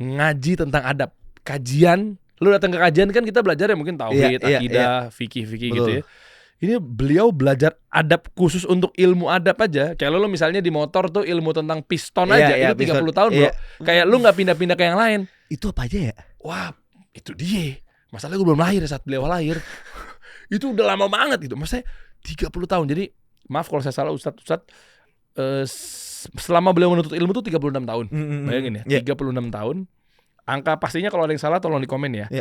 B: Ngaji tentang adab, kajian. Lu datang ke kajian kan kita belajar ya mungkin tauhid, akidah, fikih gitu ya. Ini beliau belajar adab khusus untuk ilmu adab aja. Kayak lu misalnya di motor tuh ilmu tentang piston aja itu 30 tahun bro. Kayak lu gak pindah-pindah ke yang lain.
A: Itu apa aja ya?
B: Wah itu dia. Masalahnya gue belum lahir saat beliau lahir. Itu udah lama banget gitu. Maksudnya 30 tahun. Jadi maaf kalau saya salah Ustadz. Selama beliau menuntut ilmu tuh 36 tahun. Bayangin ya 36 tahun. Angka pastinya kalau ada yang salah tolong di komen ya.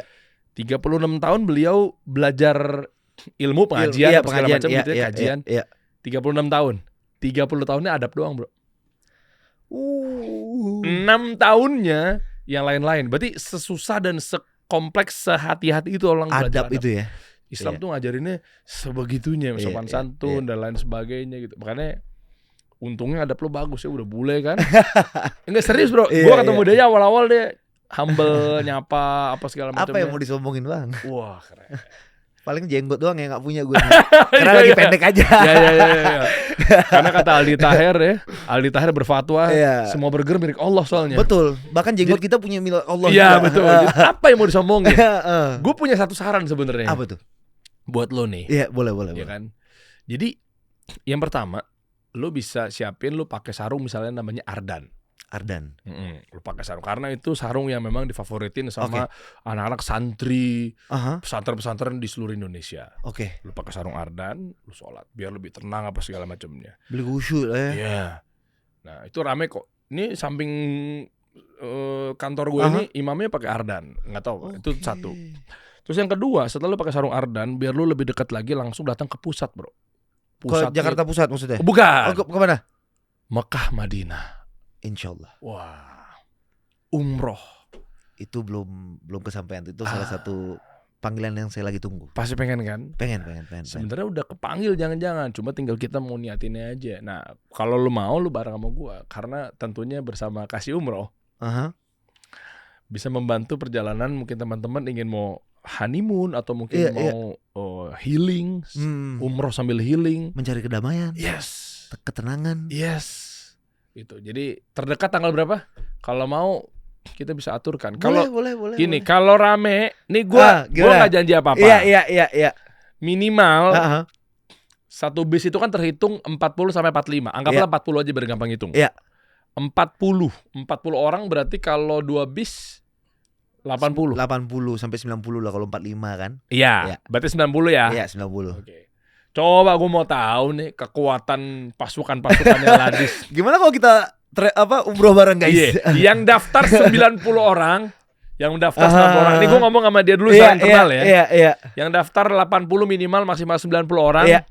B: 36 tahun beliau belajar ilmu pengajian segala macam gitu ya, kajian. 36 tahun. 30 tahunnya adab doang, bro. 6 tahunnya yang lain-lain. Berarti sesusah dan sekompleks sehati-hati itu orang belajar adab.
A: Itu ya.
B: Islam tuh ngajarinnya sebegitunya, sopan santun dan lain sebagainya gitu. Makanya untungnya adab lo bagus ya, udah bule kan. Enggak serius, bro. Gua ketemu dia awal-awal dia humble, nyapa, apa segala macam.
A: Apa yang mau disombongin bang?
B: Wah keren.
A: Paling jenggot doang yang gak punya gue. Karena lagi pendek aja.
B: Ya. Karena kata Aldi Taher ya, Aldi Taher berfatwa semua burger milik Allah soalnya.
A: Betul. Bahkan jenggot kita punya milik Allah.
B: Iya betul. Apa yang mau disombongin? Gue punya satu saran sebenarnya.
A: Apa tuh?
B: Buat lo nih.
A: Iya boleh.
B: Ya kan. Jadi yang pertama, lo bisa siapin lo pakai sarung misalnya namanya Ardan. Lu pakai sarung karena itu sarung yang memang difavoritin sama anak-anak santri, pesantren-pesantren di seluruh Indonesia. Lu pakai sarung Ardan, lu sholat biar lebih tenang apa segala macamnya.
A: Beli khusyuk lah ya.
B: Iya. Nah itu rame kok. Ini samping kantor gue ini imamnya pakai Ardan, nggak tahu. Itu satu. Terus yang kedua, setelah lu pakai sarung Ardan, biar lu lebih dekat lagi langsung datang ke pusat, bro.
A: Pusat ke Jakarta Pusat maksudnya?
B: Bukan.
A: Kemana?
B: Mekah, Madinah.
A: Insyaallah.
B: Wah, umroh
A: itu belum kesampaian. Itu salah satu panggilan yang saya lagi tunggu.
B: Pasti pengen kan?
A: Pengen.
B: Sebenarnya udah kepanggil jangan-jangan, cuma tinggal kita mau niatinnya aja. Nah, kalau lu mau lu bareng sama gua, karena tentunya bersama Kasih Umroh bisa membantu perjalanan. Mungkin teman-teman ingin mau honeymoon atau mungkin mau healing, umroh sambil healing,
A: mencari kedamaian, ketenangan,
B: itu. Jadi terdekat tanggal berapa? Kalau mau kita bisa aturkan. Kalau
A: boleh.
B: Gini, kalau rame, nih gua nggak janji apa-apa.
A: Iya.
B: Minimal Satu bis itu kan terhitung 40 sampai 45. Anggaplah 40 aja biar gampang hitung.
A: Iya.
B: 40 orang berarti kalau 2 bis 80
A: sampai 90 lah kalau 45 kan.
B: Iya. Berarti 90 ya.
A: Iya 90.
B: Oke. Coba gue mau tahu nih kekuatan pasukannya Ladis.
A: Gimana kalau kita umroh bareng guys?
B: Iya. Yang daftar 90 orang, yang daftar 90 orang. Ini gue ngomong sama dia dulu secara internal ya.
A: Iya.
B: Yang daftar 80 minimal maksimal 90 orang.
A: Iya.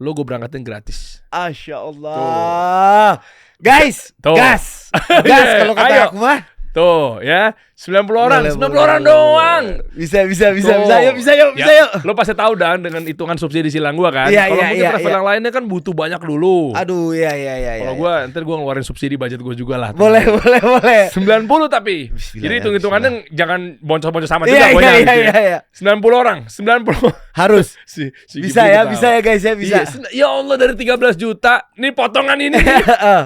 B: Lo gue berangkatin gratis.
A: Masya Allah. Guys,
B: Tuh.
A: gas kalau kata aku mah.
B: Tuh ya, 90 orang, 90 orang doang.
A: Bisa yuk.
B: Lo pasti tahu dan dengan hitungan subsidi silang gua kan.
A: Iya,
B: Kalau mungkin
A: iya,
B: travel yang lainnya kan butuh banyak dulu.
A: Aduh, iya.
B: Kalau gua ntar gua ngeluarin subsidi budget gua juga lah.
A: Boleh.
B: 90 tapi. Jadi hitung-hitungannya jangan boncos-boncos sama
A: Iya,
B: juga
A: iya.
B: 90 orang, 90.
A: Harus.
B: Bisa
A: ya guys ya, bisa.
B: Ya Allah dari 13 juta, nih potongan ini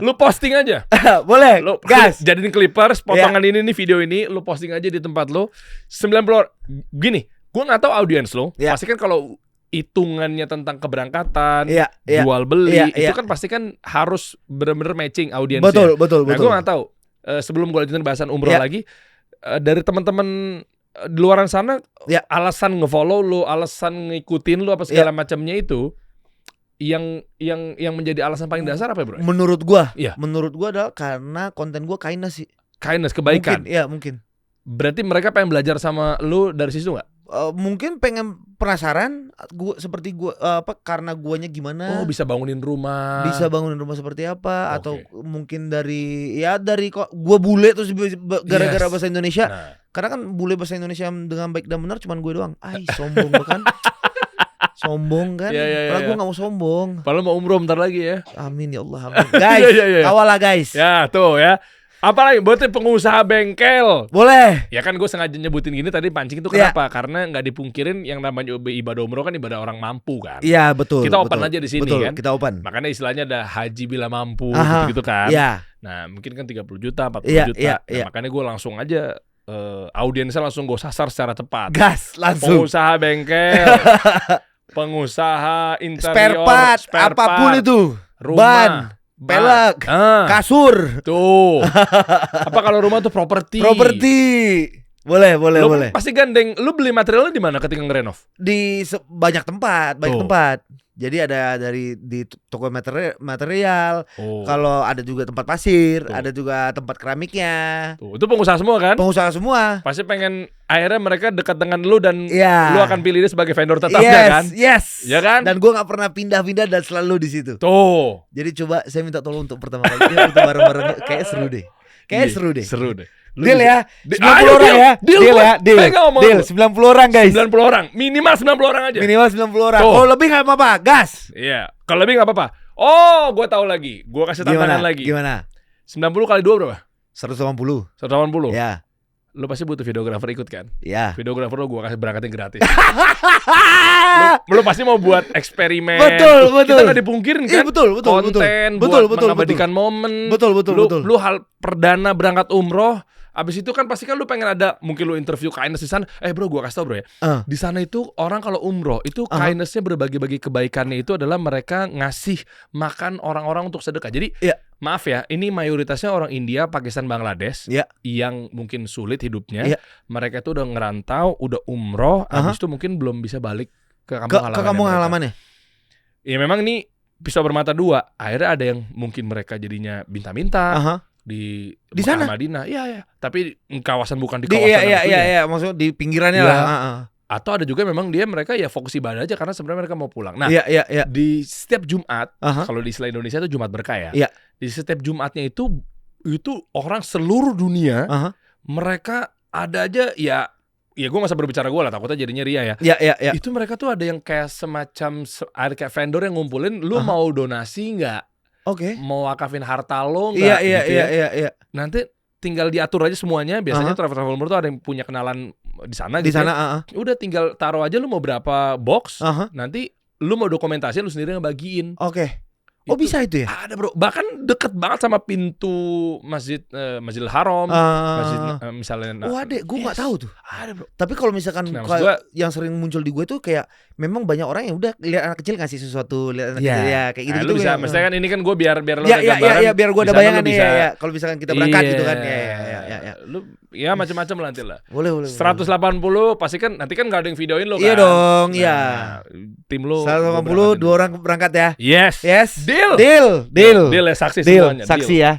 B: lu posting aja.
A: Boleh.
B: Lu
A: gas.
B: jadiin clippers, potongan ini nih video ini, lu posting aja di tempat lu. 90 orang. Gini, gua nggak tahu audiens lo. Pasti kan kalau hitungannya tentang keberangkatan, jual beli, itu kan pasti kan harus benar-benar matching audiensnya.
A: Betul.
B: Nah, gua nggak tahu. Sebelum gua lanjutin bahasan umroh lagi, dari teman-teman di luaran sana, alasan ngefollow lu, alasan ngikutin lu apa segala macamnya itu, yang menjadi alasan paling dasar apa, Bro?
A: Menurut gua adalah karena konten gua kindness sih.
B: Kindness, kebaikan.
A: Mungkin.
B: Berarti mereka pengen belajar sama lu dari situ nggak?
A: Mungkin pengen penasaran karena guanya gimana.
B: Oh, bisa bangunin rumah
A: seperti apa, atau mungkin dari kok gua bule terus gara-gara bahasa Indonesia. Nah. Karena kan bule bahasa Indonesia dengan baik dan benar cuman gue doang. Sombong kan. Sombong kan. Padahal gue gak mau sombong.
B: Padahal mau umroh bentar lagi ya.
A: Amin ya Allah, amin. Guys, kawal lah guys.
B: Ya tuh ya. Apalagi buat pengusaha bengkel.
A: Boleh.
B: Ya kan gue sengaja nyebutin gini tadi pancing itu kenapa? Karena nggak dipungkirin yang namanya ibadah umroh kan ibadah orang mampu kan.
A: Iya betul.
B: Kita open aja di sini kan.
A: Kita open.
B: Makanya istilahnya ada haji bila mampu gitu kan.
A: Iya.
B: Nah mungkin kan 30 juta, 40 juta. Makanya gue langsung aja audiensnya langsung gue sasar secara tepat.
A: Gas langsung.
B: Pengusaha bengkel, pengusaha interior,
A: spare part, apapun itu.
B: Rumah.
A: Pelek, kasur.
B: Tuh. Apa kalau rumah tuh properti?
A: Boleh.
B: Pasti gandeng. Lu beli materialnya di mana ketika ngerenov?
A: Di banyak tempat. Jadi ada di toko material. Kalau ada juga tempat pasir, ada juga tempat keramiknya.
B: Tuh, itu pengusaha semua kan?
A: Pengusaha semua.
B: Pasti pengen akhirnya mereka dekat dengan lu dan lu akan pilih dia sebagai vendor tetapnya kan?
A: Yes.
B: Ya kan?
A: Dan gue nggak pernah pindah-pindah dan selalu di situ.
B: Tuh.
A: Jadi coba saya minta tolong untuk pertama kali untuk bareng-bareng. Kayak seru deh.
B: Seru deh.
A: Deal ya. 90 orang ya. Deal 90 orang guys.
B: 90 orang. Minimal 90 orang aja.
A: Minimal 90 orang. Kalau lebih enggak apa-apa, gas.
B: Iya. Kalau lebih enggak apa-apa. Oh, gue tahu lagi. Gue kasih tantangan lagi.
A: Gimana?
B: 90 kali 2 berapa?
A: 180.
B: 180.
A: Ya.
B: Lu pasti butuh videografer ikut kan?
A: Iya.
B: Videografer lu gue kasih berangkatin gratis. lu pasti mau buat eksperimen.
A: Betul.
B: Kita nggak dipungkirin kan?
A: Betul.
B: Konten buat mengabadikan momen.
A: Betul.
B: Lu hal perdana berangkat umroh. Abis itu kan pasti kan lu pengen ada, mungkin lu interview kindness di sana. Bro, gua kasih tau bro ya. Di sana itu orang kalau umroh itu kindnessnya berbagi-bagi kebaikannya itu adalah mereka ngasih makan orang-orang untuk sedekah. Jadi maaf ya, ini mayoritasnya orang India, Pakistan, Bangladesh yang mungkin sulit hidupnya. Mereka itu udah ngerantau, udah umroh, abis itu mungkin belum bisa balik ke kampung halamannya. Ya memang ini pisau bermata dua. Akhirnya ada yang mungkin mereka jadinya minta-minta. Di
A: sana
B: Madinah, iya. Tapi kawasan bukan di kawasan.
A: Iya, maksudnya di pinggirannya lah.
B: Atau ada juga memang mereka ya fokus ibadah aja karena sebenarnya mereka mau pulang. Nah, di setiap Jumat, kalau di istilah Indonesia itu Jumat berkah ya. Di setiap Jumatnya itu orang seluruh dunia mereka ada aja ya gue gak usah berbicara gue lah, takutnya jadinya ria ya.
A: Iya.
B: Itu mereka tuh ada yang kayak semacam ada kayak vendor yang ngumpulin, lu mau donasi nggak? Mau wakafin harta lo nggak?
A: Iya.
B: Nanti tinggal diatur aja semuanya. Biasanya travel tuh ada yang punya kenalan di sana.
A: Di sana.
B: Udah tinggal taruh aja lu mau berapa box. Nanti lu mau dokumentasi lu sendiri ngebagiin.
A: Oh bisa itu ya?
B: Ada bro, bahkan deket banget sama pintu Masjidil Haram, masjid misalnya.
A: Ada, gue nggak tahu tuh.
B: Ada bro.
A: Tapi kalau misalkan yang sering muncul di gue tuh kayak memang banyak orang yang udah lihat anak kecil ngasih sesuatu, lihat anak kecil ya kayak gitu.
B: Bisa, maksudnya kan ini kan gue biar lo
A: ada gambaran. Ya, biar gue ada bayangan nih ya. Kalau misalkan kita berangkat gitu kan, ya.
B: Lu ya macam-macam nanti lah.
A: Boleh.
B: 180 pasti kan nanti kan nggak ada yang videoin lo kan.
A: Iya dong, iya.
B: Tim lo
A: 180 2 orang berangkat ya.
B: Yes.
A: Deal
B: ya, saksi semuanya.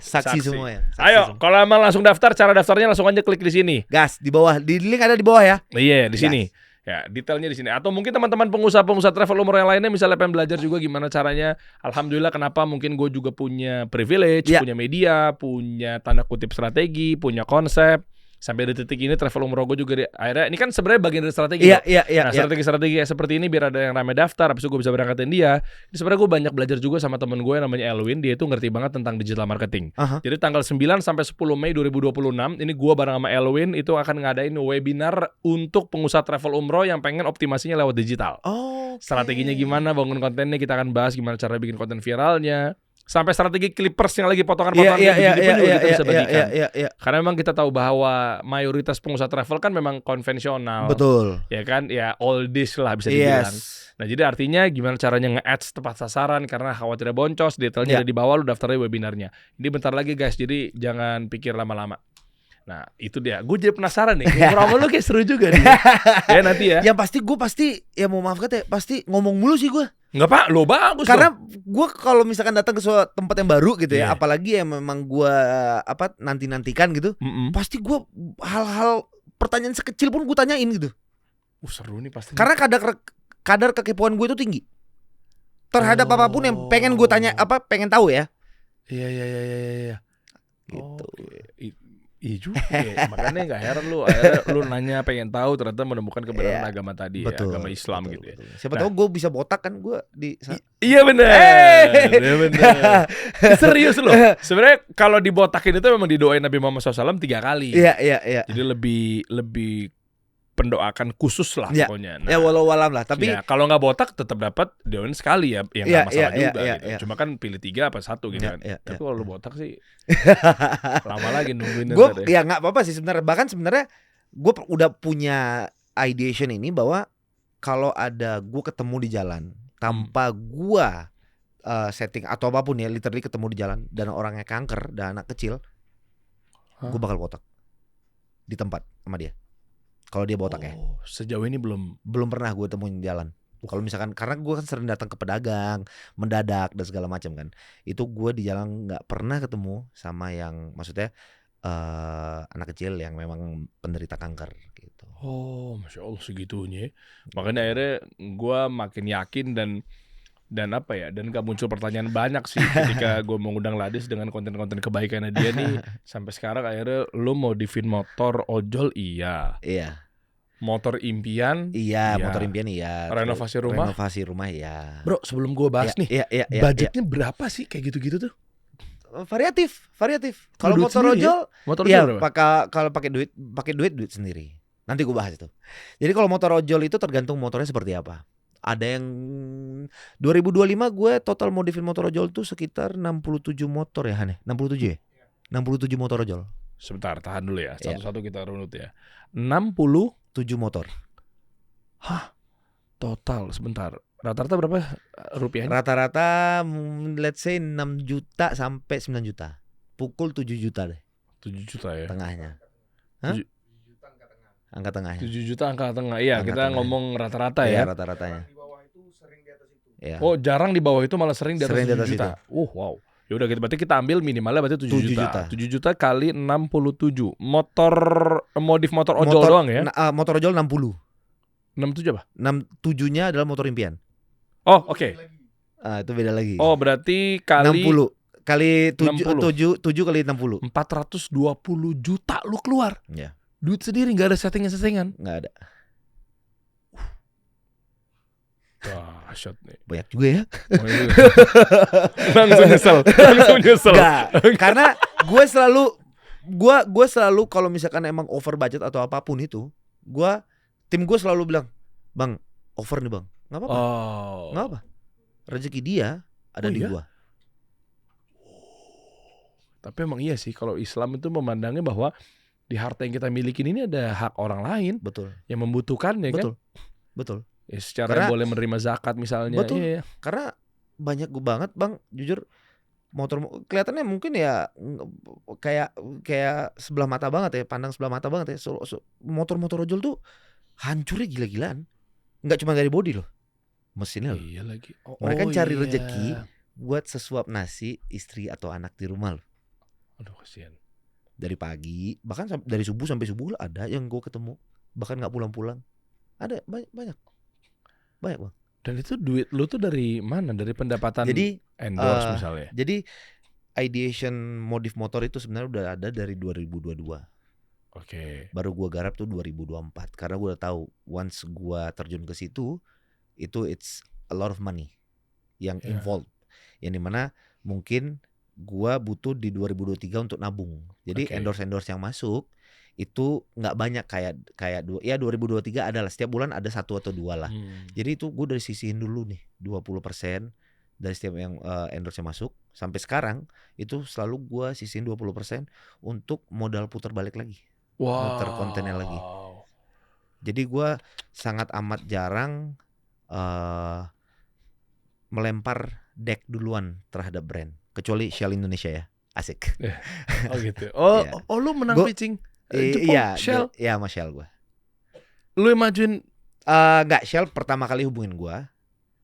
A: Saksi semua ya.
B: Ayo, kalau emang langsung daftar, cara daftarnya langsung aja klik di sini.
A: Gas di bawah, di link ada di bawah ya.
B: Iya, di sini. Ya, detailnya di sini. Atau mungkin teman-teman pengusaha travel umroh yang lainnya misalnya pengen belajar juga gimana caranya. Alhamdulillah kenapa mungkin gue juga punya privilege, punya media, punya tanda kutip strategi, punya konsep. Sampai di titik ini travel umroh gue juga akhirnya ini kan sebenarnya bagian dari strategi. Nah, strategi seperti ini biar ada yang rame daftar, habis itu gue bisa berangkatin dia. Ini sebenarnya gue banyak belajar juga sama temen gue yang namanya Elwin, dia itu ngerti banget tentang digital marketing. Jadi tanggal 9 sampai 10 Mei 2026 ini gue bareng sama Elwin itu akan ngadain webinar untuk pengusaha travel umroh yang pengen optimasinya lewat digital. Strateginya gimana, bangun kontennya, kita akan bahas gimana cara bikin konten viralnya. Sampai strategi clippers yang lagi potongan-potongan juga kita bisa bagikan. Karena memang kita tahu bahwa mayoritas pengusaha travel kan memang konvensional.
A: Betul.
B: Ya kan, ya oldies lah bisa dibilang. Nah jadi artinya gimana caranya nge-ads tepat sasaran karena khawatirnya boncos, detailnya ada di bawah, lu daftarnya webinarnya. Ini bentar lagi guys, jadi jangan pikir lama-lama. Nah itu dia, gue jadi penasaran nih, ngobrol sama lu kayak seru juga nih. Ya nanti ya.
A: Yang pasti, ya mau maaf kata, pasti ngomong mulu sih gue.
B: Enggak pak, lo bagus.
A: Karena gue kalau misalkan datang ke suatu tempat yang baru gitu ya, apalagi yang memang gue nantikan gitu, pasti gue hal-hal pertanyaan sekecil pun gue tanyain gitu.
B: Seru nih pasti.
A: Karena kadar kekepoan gue itu tinggi terhadap apapun yang pengen gue tanya, pengen tahu ya.
B: Iya.
A: Gitu.
B: Iya juga ya. Makanya gak heran lu nanya pengen tahu ternyata menemukan kebenaran agama tadi. Betul, ya, agama Islam betul, gitu ya.
A: Siapa tahu gue bisa botak kan gue di
B: Iya benar. Iya benar. Serius loh. Sebenarnya kalau dibotakin itu memang didoain Nabi Muhammad SAW 3 kali.
A: Iya.
B: Jadi lebih pendoakan khusus lah pokoknya.
A: Nah, ya walau alam lah. Tapi
B: kalau nggak botak tetap dapat doain sekali ya, yang nggak masalah juga. Gitu. Cuma kan pilih 3 apa 1 gitu kan. Tapi kalau lu botak sih lama lagi nungguin.
A: Gue ya nggak apa-apa sih sebenarnya. Bahkan sebenarnya gue udah punya ideation ini bahwa kalau ada gue ketemu di jalan tanpa gue setting atau apapun ya, literally ketemu di jalan dan orangnya kanker dan anak kecil, gue bakal botak di tempat sama dia. Kalau dia botak ya.
B: Sejauh ini
A: belum pernah gue temuin di jalan. Kalau misalkan karena gue kan sering datang ke pedagang, mendadak dan segala macam kan. Itu gue di jalan nggak pernah ketemu sama yang maksudnya anak kecil yang memang penderita kanker gitu.
B: Masya Allah segitunya. Makanya akhirnya gue makin yakin dan apa ya, dan gak muncul pertanyaan banyak sih ketika gue mengundang Ladis dengan konten-konten kebaikannya dia nih. Sampai sekarang akhirnya lu modifin motor ojol iya. Motor impian
A: motor impian iya.
B: Renovasi
A: rumah iya.
B: Bro sebelum gue bahas nih budgetnya berapa sih kayak gitu-gitu tuh?
A: Variatif. Kalau motor ojol kalau pakai duit sendiri. Nanti gue bahas itu. Jadi kalau motor ojol itu tergantung motornya seperti apa. Ada yang 2025 gue total modifin motor ojol tuh sekitar 67 motor ya Han ya? 67 ya? 67 motor ojol.
B: Sebentar, tahan dulu ya. Satu-satu kita runut ya. 67
A: motor.
B: Total sebentar. Rata-rata berapa rupiahnya?
A: Rata-rata let's say 6 juta sampai 9 juta. Pukul 7 juta deh.
B: 7 juta ya.
A: Tengahnya. Angka tengahnya.
B: 7 juta angka tengah. Iya, kita ngomong rata-rata ya.
A: Iya, rata-ratanya.
B: Di bawah itu sering di atas itu. Ya. Jarang di bawah itu malah sering di atas 7 juta. Wow. Ya udah gitu, berarti kita ambil minimalnya berarti 7 juta. 7 juta kali 67. Modif motor ojol doang ya?
A: Motor ojol 60.
B: 67 apa?
A: 67-nya adalah motor impian.
B: Oke.
A: Itu beda lagi.
B: Berarti kali
A: 60 kali 7 kali 60.
B: 420 juta lu keluar.
A: Iya.
B: Duit sendiri, gak ada settingan?
A: Gak ada.
B: Dahsyat nih.
A: Banyak juga ya.
B: Langsung nyesel.
A: Karena gue selalu kalau misalkan emang over budget atau apapun itu, tim gue selalu bilang, "Bang, over nih bang." Gak apa-apa. Gak apa. Rezeki dia ada di gue.
B: Tapi emang iya sih kalau Islam itu memandangnya bahwa di harta yang kita miliki ini ada hak orang lain.
A: Betul.
B: Yang membutuhkannya kan.
A: Betul.
B: Ya, secara boleh menerima zakat misalnya.
A: Betul.
B: Iya.
A: Karena banyak banget Bang, jujur motor kelihatannya mungkin ya kayak sebelah mata banget ya, pandang sebelah mata banget ya. Motor-motor ojol tuh hancurnya gila-gilaan. Nggak cuma dari bodi loh, mesinnya loh.
B: Iya lagi.
A: Mereka cari rezeki buat sesuap nasi istri atau anak di rumah loh.
B: Aduh kasihan.
A: Dari pagi, bahkan dari subuh sampai subuh ada yang gue ketemu, bahkan nggak pulang-pulang. Ada banyak Bang.
B: Dan itu duit lu tuh dari mana? Dari pendapatan endorse misalnya?
A: Jadi ideation modif motor itu sebenarnya udah ada dari 2022.
B: Oke.
A: Baru gua garap tuh 2024 karena gua udah tahu once gua terjun ke situ itu it's a lot of money yang involved. Yang dimana mungkin gua butuh di 2023 untuk nabung. Jadi endorse yang masuk itu nggak banyak kayak 2023 adalah setiap bulan ada 1 atau 2 lah. Jadi itu gue dari sisihin dulu nih 20% dari setiap yang endorse yang masuk sampai sekarang itu selalu gue sisihin 20% untuk modal putar balik lagi. Putar kontennya lagi. Jadi gue sangat amat jarang melempar deck duluan terhadap brand kecuali Shell Indonesia ya. Asik.
B: Oh gitu. Oh lu menang pitching Jepang, Shell?
A: Iya sama Shell gue.
B: Lu yang majuin?
A: Enggak, Shell pertama kali hubungin gue.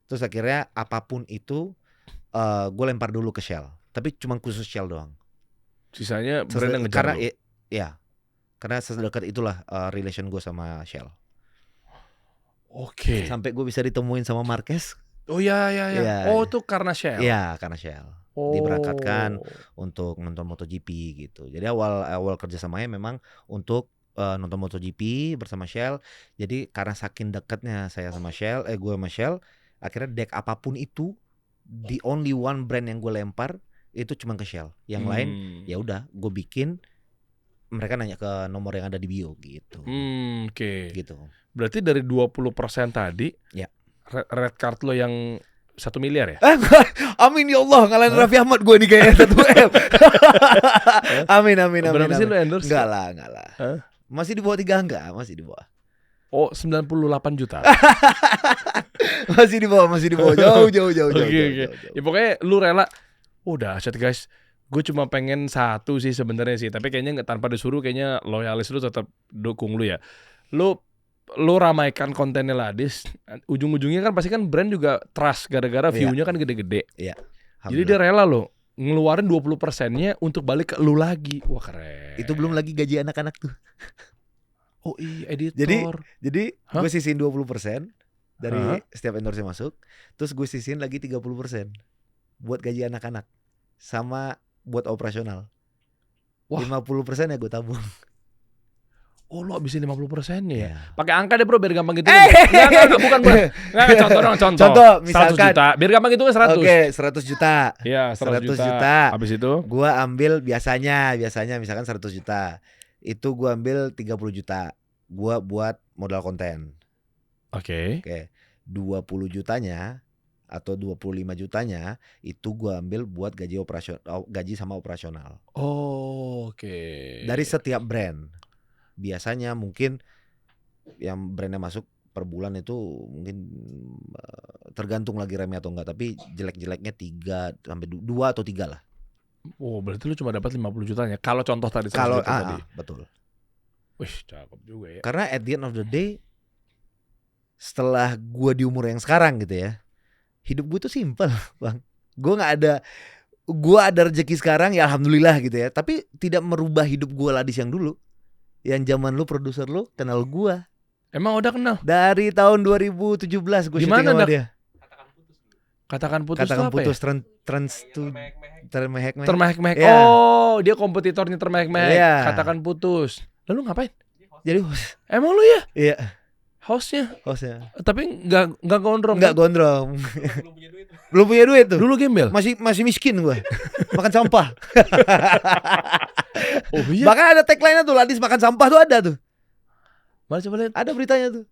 A: Terus akhirnya apapun itu gue lempar dulu ke Shell. Tapi cuma khusus Shell doang.
B: Sisanya brand yang ngejar
A: karena karena sedekat itulah relation gue sama Shell.
B: Oke.
A: Sampai gue bisa ditemuin sama Marquez.
B: Oh iya. Oh itu karena Shell?
A: Iya karena Shell. Diberangkatkan untuk nonton MotoGP gitu. Jadi awal kerjasamanya memang untuk nonton MotoGP bersama Shell. Jadi karena saking dekatnya saya sama Shell, gue sama Shell, akhirnya deck apapun itu, the only one brand yang gue lempar itu cuma ke Shell. Yang lain ya udah gue bikin, mereka nanya ke nomor yang ada di bio gitu.
B: Oke.
A: Gitu.
B: Berarti dari 20% tadi,
A: ya.
B: Red card lo yang 1 miliar ya?
A: Amin ya Allah, ngalahin Raffi Ahmad gue nih kayaknya 1M. Amin.
B: Berapa sih lo endorse?
A: Enggak lah. Masih di bawah 3 enggak? Masih di bawah.
B: Oh 98 juta.
A: Masih di bawah. Jauh.
B: Oke. Ya pokoknya lu rela. Udah asyik guys. Gue cuma pengen 1 sih sebenarnya sih. Tapi kayaknya nggak, tanpa disuruh kayaknya loyalis lu tetap dukung lu ya. Lu ramaikan kontennya Ladis, ujung-ujungnya kan pasti kan brand juga trust gara-gara view-nya kan gede-gede.
A: Iya.
B: Jadi dia rela lo ngeluarin 20%-nya untuk balik ke lu lagi. Wah keren.
A: Itu belum lagi gaji anak-anak tuh.
B: Oh iya, editor.
A: Jadi gue sisihin 20% dari setiap endorse yang masuk, terus gue sisihin lagi 30% buat gaji anak-anak sama buat operasional. 50% ya gue tabung.
B: Oh lo habisin 50% ya?
A: Yeah.
B: Pakai angka deh bro biar gampang gitu. Enggak, bukan bro. Enggak, contoh. Misalkan 100 juta. Biar gampang gitu kan 100.
A: Oke, 100 juta.
B: Iya, 100 juta. Habis itu
A: gua ambil biasanya misalkan 100 juta. Itu gua ambil 30 juta. Gua buat modal konten.
B: Oke.
A: 20 jutanya atau 25 jutanya itu gua ambil buat gaji sama operasional.
B: Oh, oke.
A: Dari setiap brand. Biasanya mungkin yang brandnya masuk per bulan itu mungkin tergantung lagi remnya atau enggak, tapi jelek-jeleknya 3 sampai 2 atau 3 lah.
B: Oh, berarti lu cuma dapat 50 jutanya. Kalau contoh tadi
A: tadi. Betul.
B: Wih, cakep juga ya.
A: Karena at the end of the day, setelah gua di umur yang sekarang gitu ya, hidup gue tuh simple, Bang. Gua ada rezeki sekarang ya alhamdulillah gitu ya, tapi tidak merubah hidup gua Ladis yang dulu. Yang zaman lu produser lu kenal gua.
B: Emang udah kenal?
A: Dari tahun 2017 gua syuting sama dia.
B: Katakan putus apa ya? Termehek-mehek.
A: Yeah.
B: Oh, dia kompetitornya Termehek-mehek. Yeah. Katakan putus. Lalu ngapain?
A: Jadi host.
B: Emang lu ya?
A: Iya.
B: Hostnya. Tapi nggak gondrong.
A: Nggak gondrong. Belum punya duit tuh.
B: Dulu gembel.
A: Masih miskin gua. Makan sampah.
B: Oh iya.
A: Bahkan ada tagline-nya tuh, Ladis makan sampah tuh ada tuh.
B: Mana coba lihat?
A: Ada beritanya tuh.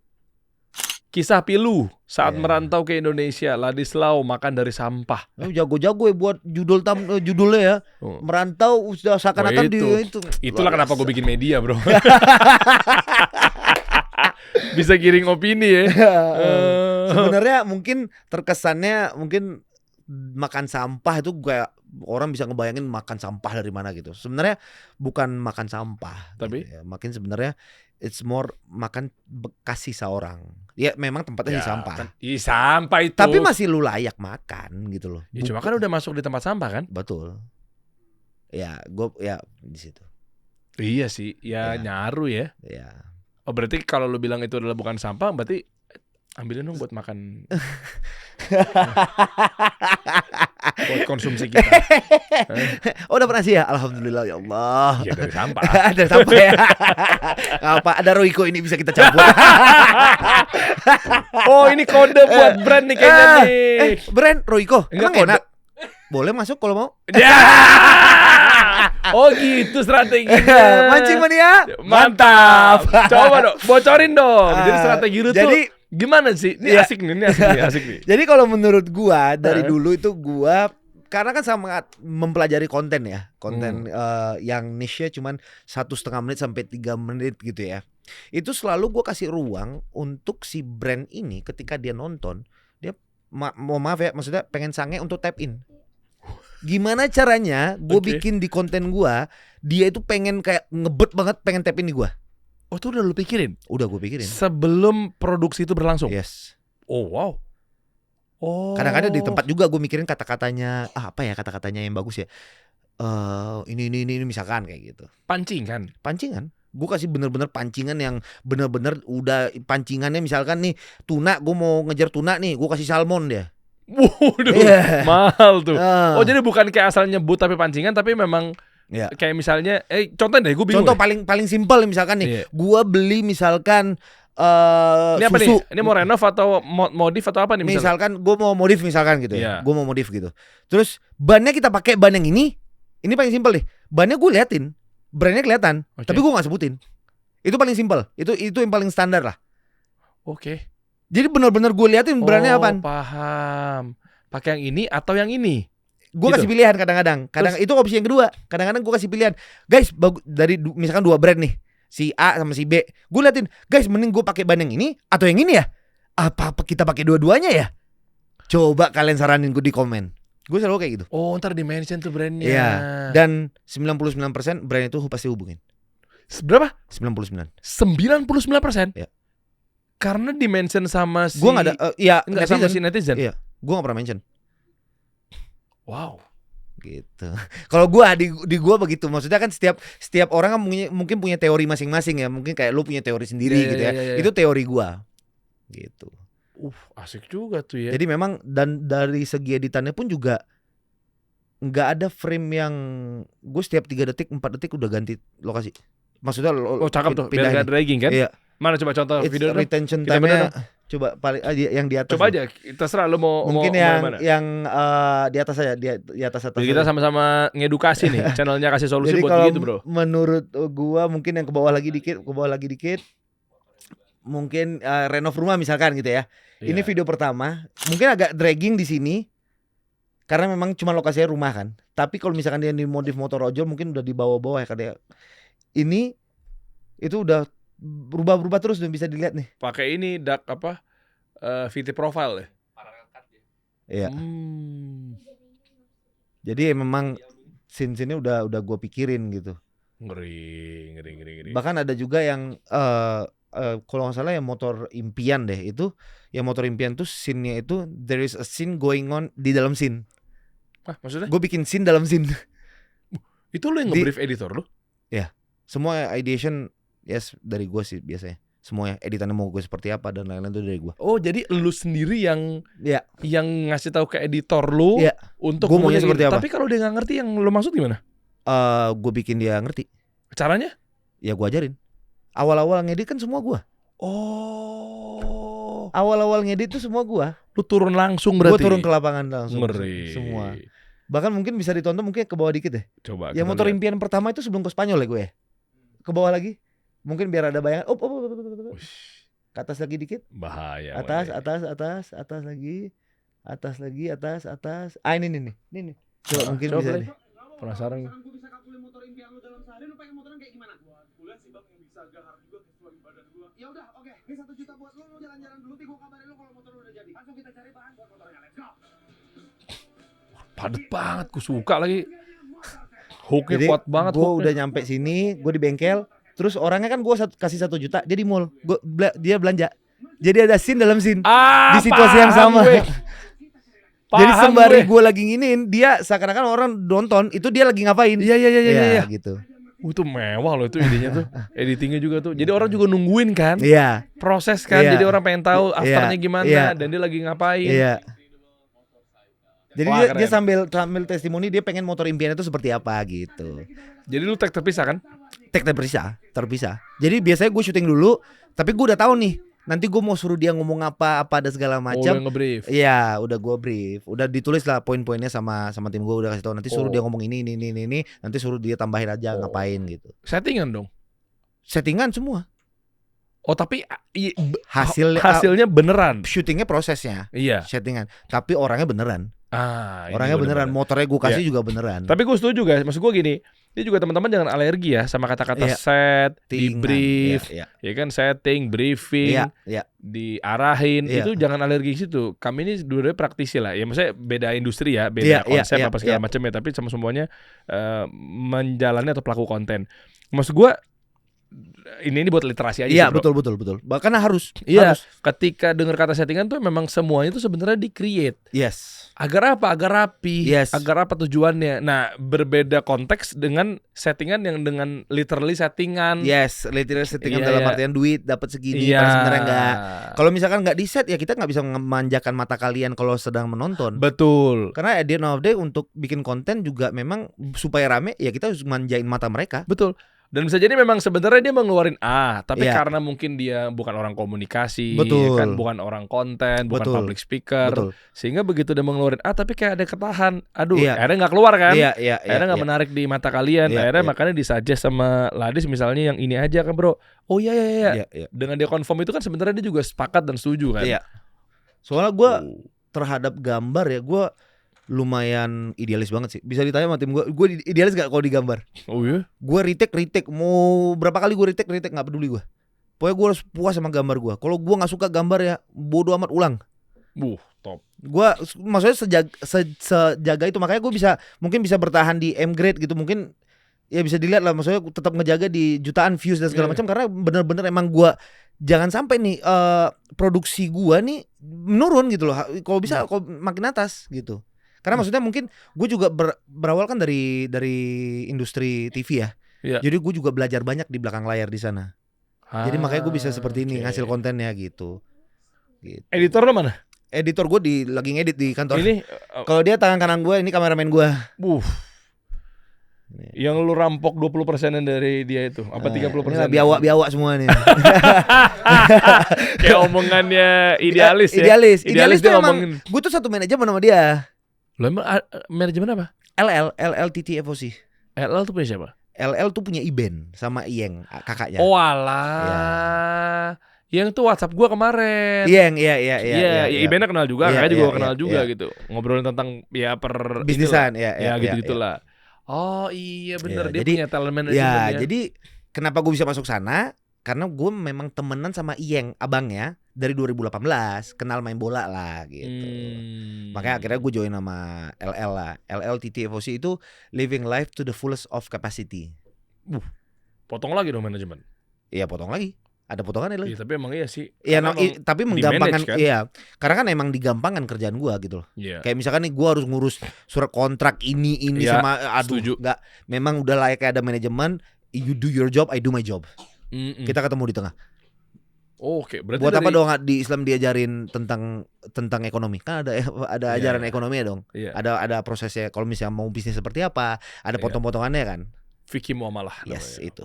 B: Kisah pilu saat merantau ke Indonesia. Ladislau makan dari sampah.
A: Jago-jago ya buat judulnya ya. Merantau sudah seakan-akan itu.
B: Itulah kenapa gue bikin media, bro. Bisa giring opini ya.
A: Sebenarnya mungkin terkesannya makan sampah itu kayak orang bisa ngebayangin makan sampah dari mana gitu. Sebenarnya bukan makan sampah,
B: tapi
A: gitu ya. Makin sebenarnya it's more makan bekas sisa orang. Ya memang tempatnya di sampah.
B: Di sampah itu.
A: Tapi masih lu layak makan gitu loh.
B: Ya, cuma kan udah masuk di tempat sampah kan?
A: Betul. Ya, di situ.
B: Iya sih, ya nyaru ya.
A: Ya.
B: Oh berarti kalau lu bilang itu adalah bukan sampah, berarti ambilin dong buat makan. Buat konsumsi kita.
A: Oh udah pernah sih ya? Alhamdulillah ya Allah.
B: Ya dari sampah.
A: Dari sampah ya. Apa ada Royco ini bisa kita cabut.
B: Oh ini kode buat brand nih kayaknya nih.
A: Brand Royco.
B: Emang
A: enak? Boleh masuk kalau mau.
B: Oh gitu strateginya.
A: Mancing mania.
B: Mantap. Coba dong, bocorin dong. Jadi strategi lu tuh gimana sih? Ini asik nih.
A: Jadi kalau menurut gua dari dulu itu gua karena kan sangat mempelajari konten ya. Konten yang niche-nya cuman 1,5 menit sampai 3 menit gitu ya. Itu selalu gua kasih ruang untuk si brand ini ketika dia nonton, dia maaf ya, maksudnya pengen sange untuk tap in. Gimana caranya gue bikin di konten gue, dia itu pengen kayak ngebet banget pengen tap in di gue.
B: Oh itu udah lu pikirin?
A: Udah gue pikirin.
B: Sebelum produksi itu berlangsung?
A: Yes.
B: Oh wow. Oh.
A: Kadang-kadang di tempat juga gue mikirin kata-katanya, apa ya kata-katanya yang bagus ya. Ini misalkan kayak gitu.
B: Pancingan.
A: Gue kasih bener-bener pancingan yang bener-bener udah pancingannya misalkan nih tuna, gue mau ngejar tuna nih, gue kasih salmon dia.
B: Waduh, mahal tuh. Oh jadi bukan kayak asal nyebut tapi pancingan, tapi memang kayak misalnya, contoh deh, gue bingung.
A: Contoh paling simpel misalkan nih, gue beli misalkan
B: ini apa
A: susu.
B: Nih? Ini mau renov atau modif atau apa nih?
A: Misalkan gue mau modif misalkan gitu ya, gue mau modif gitu. Terus bannya kita pakai ban yang ini paling simpel deh. Bannya gue liatin, brandnya kelihatan, tapi gue nggak sebutin. Itu paling simpel. Itu yang paling standar lah.
B: Oke.
A: Jadi benar-benar gue liatin brandnya apaan.
B: Paham. Pakai yang ini atau yang ini?
A: Gue kasih pilihan kadang-kadang. Itu opsi yang kedua. Kadang-kadang gue kasih pilihan. Guys, dari misalkan 2 brand nih, si A sama si B. Gue liatin, guys, mending gue pakai ban yang ini atau yang ini ya? Apa kita pakai dua-duanya ya? Coba kalian saranin gue di komen. Gue selalu kayak gitu.
B: Oh, ntar di-mention tuh brandnya.
A: Iya. Dan 99% brand itu pasti hubungin.
B: Berapa?
A: 99%.
B: 99%?
A: Iya.
B: Karena di-mention sama si...
A: Gue gak ada,
B: nggak sama si netizen?
A: Iya, gue gak pernah mention.
B: Wow.
A: Gitu. Kalau gue di gue begitu. Maksudnya kan setiap orang kan mungkin punya teori masing-masing ya. Mungkin kayak lu punya teori sendiri gitu ya. Itu teori gue. Gitu.
B: Asik juga tuh ya.
A: Jadi memang dan dari segi editannya pun juga nggak ada frame yang gue setiap 3 detik 4 detik udah ganti lokasi. Maksudnya
B: cakep tuh. Biar gak dragging kan?
A: Iya.
B: Mana coba contoh video
A: retention time-nya coba paling yang di atas.
B: Coba aja, terserah lu mau
A: mungkin yang di atas aja, di atas.
B: Jadi kita sama-sama ngedukasi nih, channelnya kasih solusi.
A: Jadi
B: buat gitu, bro.
A: Menurut gua mungkin yang ke bawah lagi dikit. Mungkin renov rumah misalkan gitu ya. Ini video pertama, mungkin agak dragging di sini. Karena memang cuma lokasinya rumah kan. Tapi kalau misalkan dia di modif motor ojol mungkin udah di bawah-bawah ya kayak ini itu udah berubah terus dan bisa dilihat nih.
B: Pakai ini dark apa? VT profile ya.
A: Iya. Jadi memang scene-nya udah gue pikirin gitu.
B: Ngeri.
A: Bahkan ada juga yang kalau nggak salah yang motor impian deh itu, yang motor impian tuh scene-nya itu there is a scene going on di dalam scene.
B: Maksudnya?
A: Gue bikin scene dalam scene.
B: Itu lo yang nge-brief editor lo?
A: Ya. Semua ideation dari gue sih biasanya. Semuanya editannya mau gue seperti apa dan lain-lain itu dari gue.
B: Oh jadi lu sendiri yang ngasih tahu ke editor lu untuk
A: gue maunya seperti apa.
B: Tapi kalau dia nggak ngerti yang lu maksud gimana?
A: Gue bikin dia ngerti.
B: Caranya? Ya
A: gue ajarin. Awal-awal ngedit kan semua gue.
B: Oh.
A: Awal-awal ngedit tuh semua gue.
B: Lu turun langsung berarti?
A: Gue turun ke lapangan langsung.
B: Ngeri.
A: Semua. Bahkan mungkin bisa ditonton mungkin ke bawah dikit deh.
B: Coba.
A: Yang motor impian pertama itu sebelum ke Spanyol ya gue ya. Ke bawah lagi. Mungkin biar ada bayangan. Ke atas lagi dikit.
B: Bahaya.
A: Atas lagi. Atas lagi, atas. Ah ini nih. Coba mungkin
B: coba
A: bisa
B: nih. Penasaran.
D: Gue bisa kabulin motor impian lu dalam sehari, lu pengen motoran kayak gimana? Gue liat sih bang yang bisa gahar juga kesesuaian badan gue. Ya udah, oke. Ini 1 juta buat lu jalan-jalan dulu. Gue kabarin lu kalau motor lu udah jadi. Langsung kita cari bahan buat motornya. Let's go.
B: Padet banget, gue suka lagi. Hooknya
A: Jadi
B: kuat banget.
A: gue udah nyampe sini, gue di bengkel. Terus orangnya kan gue kasih 1 juta, dia di mall. Dia belanja. Jadi ada scene dalam scene di situasi yang sama. Jadi sembari gue lagi nginin, dia seakan-akan orang nonton itu dia lagi ngapain.
B: Iya.
A: Gitu.
B: Itu mewah loh itu idenya tuh. Editingnya juga tuh. Jadi orang juga nungguin kan.
A: Iya.
B: Proses kan.
A: Iya.
B: Jadi orang pengen tahu afternya gimana.
A: Iya.
B: Dan dia lagi ngapain.
A: Iya. Jadi
B: Wah,
A: dia sambil testimoni dia pengen motor impiannya itu seperti apa gitu.
B: Jadi lu tag terpisah kan?
A: Tag terpisah. Jadi biasanya gue syuting dulu, tapi gue udah tahu nih. Nanti gue mau suruh dia ngomong apa ada segala macam.
B: Udah nge-brief.
A: Iya, udah gue brief. Udah ditulis lah poin-poinnya sama tim gue udah kasih tahu. Nanti suruh dia ngomong ini. Nanti suruh dia tambahin aja ngapain gitu.
B: Settingan dong.
A: Settingan semua.
B: Oh tapi
A: Hasilnya
B: beneran.
A: syutingnya prosesnya.
B: Iya.
A: Settingan. Tapi orangnya beneran. Orangnya beneran. Motornya gue kasih juga beneran.
B: Tapi gue setuju guys. Maksud gue gini. Ini juga teman-teman jangan alergi ya sama kata-kata set, di brief, ya kan setting, briefing, diarahin, itu jangan alergi ke situ. Kami ini dua-duanya praktisi lah. Ya maksudnya beda industri ya, beda konsep apa segala macam ya. Tapi sama semuanya menjalani atau pelaku konten. Maksud gue ini buat literasi aja.
A: Iya betul. Bahkan harus.
B: Ketika dengar kata settingan tuh memang semuanya itu sebenarnya di-create.
A: Yes.
B: Agar apa? Agar rapi.
A: Yes.
B: Agar apa tujuannya? Nah, berbeda konteks dengan settingan yang dengan literally settingan.
A: Yes, literally settingan dalam artian duit dapat segini, sebenarnya enggak. Kalau misalkan nggak di set ya kita nggak bisa memanjakan mata kalian kalau sedang menonton.
B: Betul.
A: Karena at the end of the day untuk bikin konten juga memang supaya rame ya kita harus manjain mata mereka.
B: Betul. Dan bisa jadi memang sebenarnya dia mau ngeluarin tapi karena mungkin dia bukan orang komunikasi,
A: betul.
B: Kan bukan orang konten, bukan public speaker, sehingga begitu dia mau ngeluarin tapi kayak ada ketahan, akhirnya nggak keluar kan, akhirnya nggak menarik di mata kalian, akhirnya makanya disuggest sama Ladis misalnya yang ini aja kan bro, dengan dia confirm itu kan sebenarnya dia juga sepakat dan setuju kan.
A: Soalnya gue terhadap gambar ya gue lumayan idealis banget sih. Bisa ditanya sama tim gue idealis gak kalau digambar?
B: Oh iya?
A: Gue retake mau berapa kali gue retake gak peduli gue. Pokoknya gue harus puas sama gambar gue. Kalau gue gak suka gambar ya bodo amat ulang.
B: Top.
A: Gue maksudnya sejaga itu, makanya gue mungkin bisa bertahan di M grade gitu, mungkin ya bisa dilihat lah, maksudnya tetap ngejaga di jutaan views dan segala macam karena bener-bener emang gue jangan sampai nih produksi gue nih menurun gitu loh. Kalau bisa kalau makin atas gitu. Karena maksudnya mungkin gue juga berawal kan dari industri TV ya. Jadi gue juga belajar banyak di belakang layar di sana. Jadi makanya gue bisa seperti ini ngasih kontennya gitu.
B: Editor lo mana?
A: Editor gue lagi ngedit di kantor. Ini kalau dia tangan kanan gue, ini kameramen gue.
B: Yang lu rampok 20% dari dia itu apa 30%?
A: Ini biawak semua nih.
B: Kayak omongannya idealis ya.
A: Idealis dia ngomongin. Gue tuh satu manajemen sama dia.
B: Lo emang manajemen apa?
A: LLTT FOC.
B: LL tuh punya siapa?
A: LL tuh punya Iben sama Iyeng kakaknya.
B: Oh alah. Yang tuh WhatsApp gua kemarin.
A: Iya.
B: Ibennya kenal juga, kakaknya juga kenal juga gitu. Ngobrolin tentang
A: bisnisan
B: gitu-gitulah. Oh iya bener, dia punya talent management ya.
A: Jadi kenapa gue bisa masuk sana? Karena gue memang temenan sama Iyeng, abangnya dari 2018, kenal main bola lah gitu. Makanya akhirnya gue join sama LL lah. LLTT FOC itu living life to the fullest of capacity.
B: Potong lagi dong manajemen.
A: Iya potong lagi. Ada potongannya lagi.
B: Iya tapi emang iya sih.
A: Iya tapi menggampangkan
B: kan?
A: Iya. Karena kan emang digampangkan kerjaan gua gitu loh. Kayak misalkan nih gua harus ngurus surat kontrak ini sama enggak, memang udah layak ada manajemen, you do your job, I do my job. Kita ketemu di tengah.
B: Oke, berarti
A: buat apa dong di Islam diajarin tentang ekonomi? Kan ada ajaran ekonomi ya dong. Ada prosesnya kalau misalnya mau bisnis seperti apa, ada potong-potongannya kan.
B: Fikih muamalah.
A: Yes, namanya. Itu.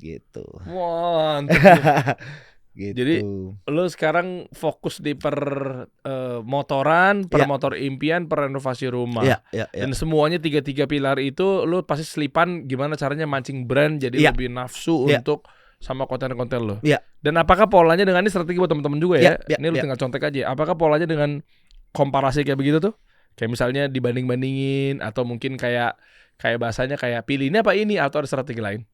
A: Gitu.
B: Mantap.
A: Gitu.
B: Jadi lo sekarang fokus di motoran, motor impian, renovasi rumah. Dan semuanya 3 pilar itu lo pasti selipan gimana caranya mancing brand jadi lebih nafsu untuk sama konten-konten lo.
A: Iya.
B: Dan apakah polanya dengan ini strategi buat teman-teman juga ya?
A: Iya,
B: Ini lu tinggal contek aja. Apakah polanya dengan komparasi kayak begitu tuh? Kayak misalnya dibanding-bandingin atau mungkin kayak bahasanya kayak pilih ini apa ini atau ada strategi lain?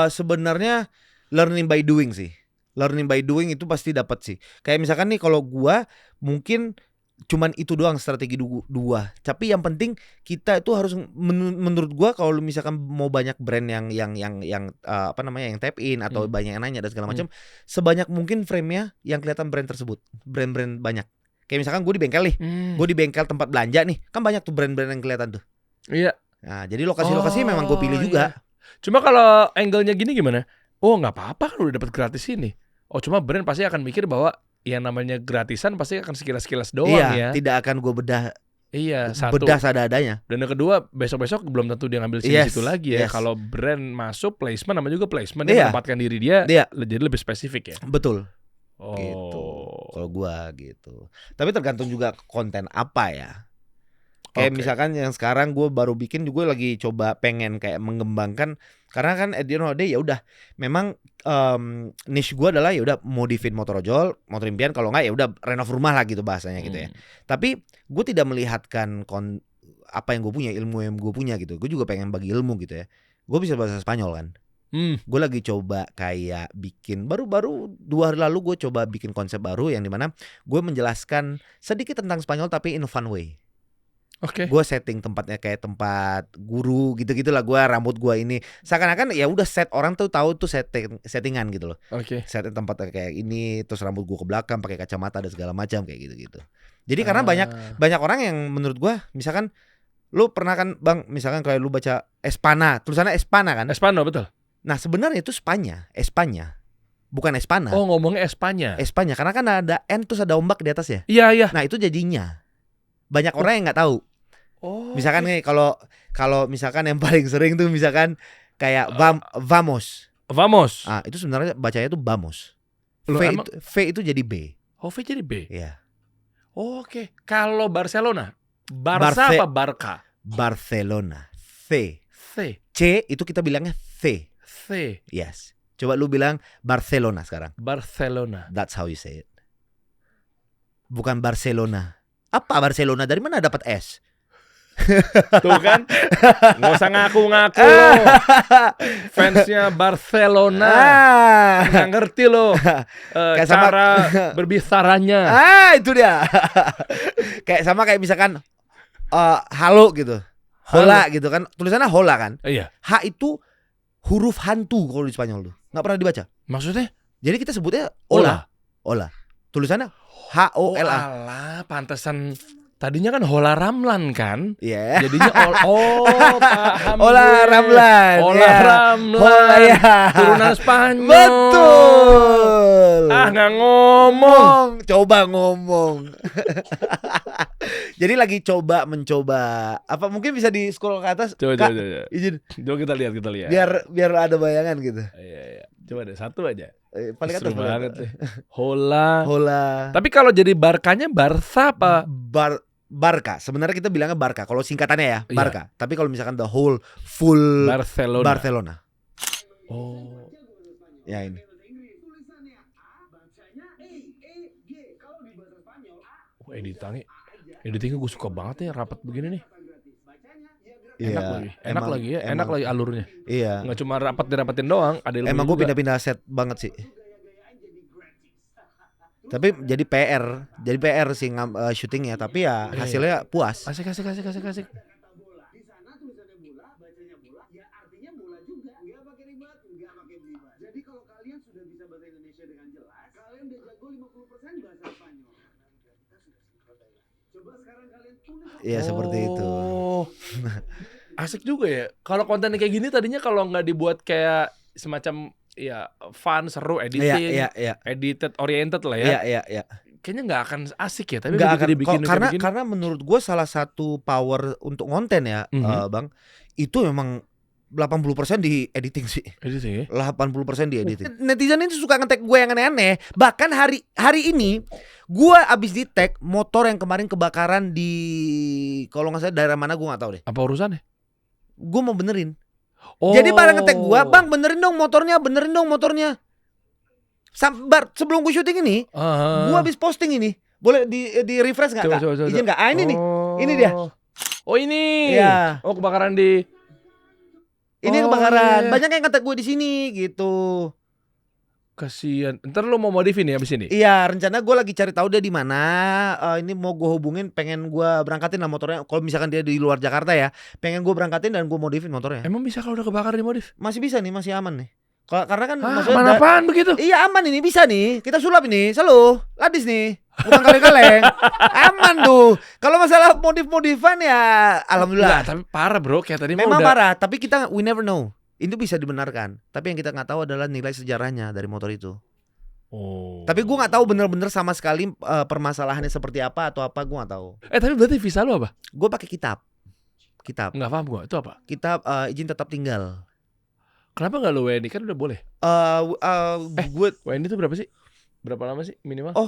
A: Sebenarnya learning by doing sih. Learning by doing itu pasti dapat sih. Kayak misalkan nih kalau gua mungkin cuman itu doang strategi dua. Tapi yang penting kita itu harus menurut gua kalau misalkan mau banyak brand yang apa namanya yang tap in atau banyak yang nanya dan segala macam, sebanyak mungkin frame-nya yang kelihatan brand tersebut. Brand-brand banyak. Kayak misalkan gue di bengkel nih. Gue di bengkel tempat belanja nih. Kan banyak tuh brand-brand yang kelihatan tuh.
B: Iya.
A: Nah, jadi lokasi-lokasi memang gue pilih juga.
B: Iya. Cuma kalau angle-nya gini gimana? Oh, nggak apa-apa kan udah dapat gratis ini. Oh, cuma brand pasti akan mikir bahwa yang namanya gratisan pasti akan sekilas-sekilas doang ya.
A: Tidak akan gue bedah.
B: Iya, satu.
A: Bedah seadanya.
B: Dan yang kedua, besok-besok belum tentu dia ngambil situ lagi ya. Kalau brand masuk placement, namanya juga placement, dia menempatkan diri dia jadi lebih spesifik ya.
A: Betul.
B: Oh.
A: Gitu. Kalau gua gitu. Tapi tergantung juga konten apa ya. Kayak misalkan yang sekarang gue baru bikin juga lagi coba pengen kayak mengembangkan, karena kan at the end of the day ya udah memang niche gue adalah ya udah modifin motor ojol, motor impian, kalau enggak ya udah renov rumah lah gitu bahasanya gitu ya. Tapi gue tidak melihatkan apa yang gue punya, ilmu yang gue punya gitu. Gue juga pengen bagi ilmu gitu ya. Gue bisa bahasa Spanyol kan. Gue lagi coba kayak bikin baru 2 hari lalu gue coba bikin konsep baru yang dimana gue menjelaskan sedikit tentang Spanyol tapi in a fun way. Gue setting tempatnya kayak tempat guru gitu-gitulah. Gue rambut gue ini seakan-akan ya udah set orang tuh tahu tuh settingan gitu loh. Setting tempatnya kayak ini, terus rambut gue ke belakang pakai kacamata dan segala macam kayak gitu-gitu. Jadi karena banyak orang yang menurut gue misalkan lu pernah kan Bang, misalkan kayak lu baca Espana, tulisannya Espana kan?
B: Espana betul.
A: Nah sebenarnya itu Espanya, bukan Espana.
B: Oh ngomongnya Espanya.
A: Espanya karena kan ada N terus ada ombak di atas ya.
B: Iya.
A: Nah itu jadinya banyak orang yang nggak tahu. Misalkan nih kalau misalkan yang paling sering tuh misalkan kayak vamos. Ah itu sebenarnya bacanya tuh vamos. V itu jadi B.
B: Oh V jadi B.
A: Iya.
B: Kalau Barcelona, Barca apa Barca?
A: Barcelona. C itu kita bilangnya C. Yes. Coba lu bilang Barcelona sekarang.
B: Barcelona.
A: That's how you say it. Bukan Barcelona. Apa Barcelona? Dari mana dapat S?
B: Tuh kan, nggak usah ngaku-ngaku lo. Fansnya Barcelona nggak ngerti lo cara berbicaranya.
A: Itu dia. kayak misalkan halo gitu, hola gitu kan, tulisannya hola kan.
B: Iya.
A: H itu huruf hantu kalau di Spanyol tuh, nggak pernah dibaca.
B: Maksudnya?
A: Jadi kita sebutnya hola. Tulisannya HOLA.
B: Alah, pantesan. Tadinya kan Hola Ramlan kan?
A: Iya.
B: Jadinya paham.
A: Hola Ramlan.
B: Hola Ramlan.
A: Hola ya.
B: Turunan Spanyol.
A: Betul.
B: Nggak ngomong.
A: Coba ngomong. Jadi lagi mencoba. Apa mungkin bisa di scroll ke atas?
B: Coba.
A: Izin.
B: Coba kita lihat.
A: Biar ada bayangan gitu.
B: Iya. Coba deh satu aja.
A: Paling atas
B: banget deh. Hola.
A: Tapi
B: kalau jadi Barkanya Barca apa?
A: Barca. Sebenarnya kita bilangnya Barca. Kalau singkatannya ya Barca. Tapi kalau misalkan the whole full Barcelona.
B: Oh.
A: Ya ini.
B: Editingnya gue suka banget ya, rapat begini nih.
A: Enak
B: lagi alurnya.
A: Iya.
B: Nggak cuma dirapatin doang, ada ilmunya.
A: Emang gue pindah-pindah set banget sih. Tapi jadi PR sih syutingnya, tapi ya hasilnya puas.
B: Asik.
D: Di sana tulisannya bola, bacanya bola, ya artinya bola juga, nggak pakai ribet, nggak pakai belibet. Jadi kalau kalian sudah bisa bahasa Indonesia dengan jelas, kalian udah jago 50% bahasa Spanyol. Coba sekarang kalian tulis.
A: Iya seperti itu.
B: Asik juga ya. Kalau kontennya kayak gini tadinya kalau nggak dibuat kayak semacam ya fun, seru, editing, edited, oriented lah ya.
A: Iya.
B: Kayaknya nggak akan asik ya. Tapi
A: nggak akan.
B: dibikin
A: Karena menurut gue salah satu power untuk konten ya, Bang, itu memang 80% di editing sih.
B: Editing ya?
A: 80% di editing. Netizen itu suka nge-tag gue yang aneh-aneh. Bahkan hari ini gue abis di tag motor yang kemarin kebakaran di, kalau nggak salah daerah mana gue nggak tahu deh.
B: Apa urusannya?
A: Gue mau benerin. Jadi barang nge-tag gue, Bang benerin dong motornya. sebelum gue syuting ini, gue habis posting ini. Boleh di refresh nggak? Coba. Izin nggak? Ini nih, ini dia.
B: Oh ini.
A: Iya.
B: Oh kebakaran di.
A: Ini kebakaran. Iya. Banyak yang kata gue di sini gitu.
B: Kasian. Ntar lo mau modifin ya abis ini?
A: Iya, rencana gue lagi cari tahu dia di mana. Ini mau gue hubungin, pengen gue berangkatin lah motornya. Kalau misalkan dia di luar Jakarta ya, pengen gue berangkatin dan gue modifin motornya.
B: Emang bisa kalau udah kebakaran dimodif?
A: Masih bisa nih, masih aman nih. Karena kan
B: maksudnya aman apaan begitu?
A: Iya aman ini, bisa nih. Kita sulap ini, selalu ladis nih. Bukan kaleng-kaleng. Aman tuh. Kalau masalah modif-modifan ya alhamdulillah.
B: Tapi parah bro, kayak tadi
A: memang parah, tapi we never know. Itu bisa dibenarkan. Tapi yang kita nggak tahu adalah nilai sejarahnya dari motor itu.
B: Oh.
A: Tapi gue nggak tahu bener-bener sama sekali permasalahannya seperti apa atau apa, gue nggak tahu.
B: Tapi berarti visa lu apa?
A: Gue pakai kitab.
B: Nggak paham gue. Itu apa?
A: Kitab izin tetap tinggal.
B: Kenapa nggak lu WNI? Kan udah boleh.
A: Gue
B: WNI itu berapa sih? Berapa lama sih minimal?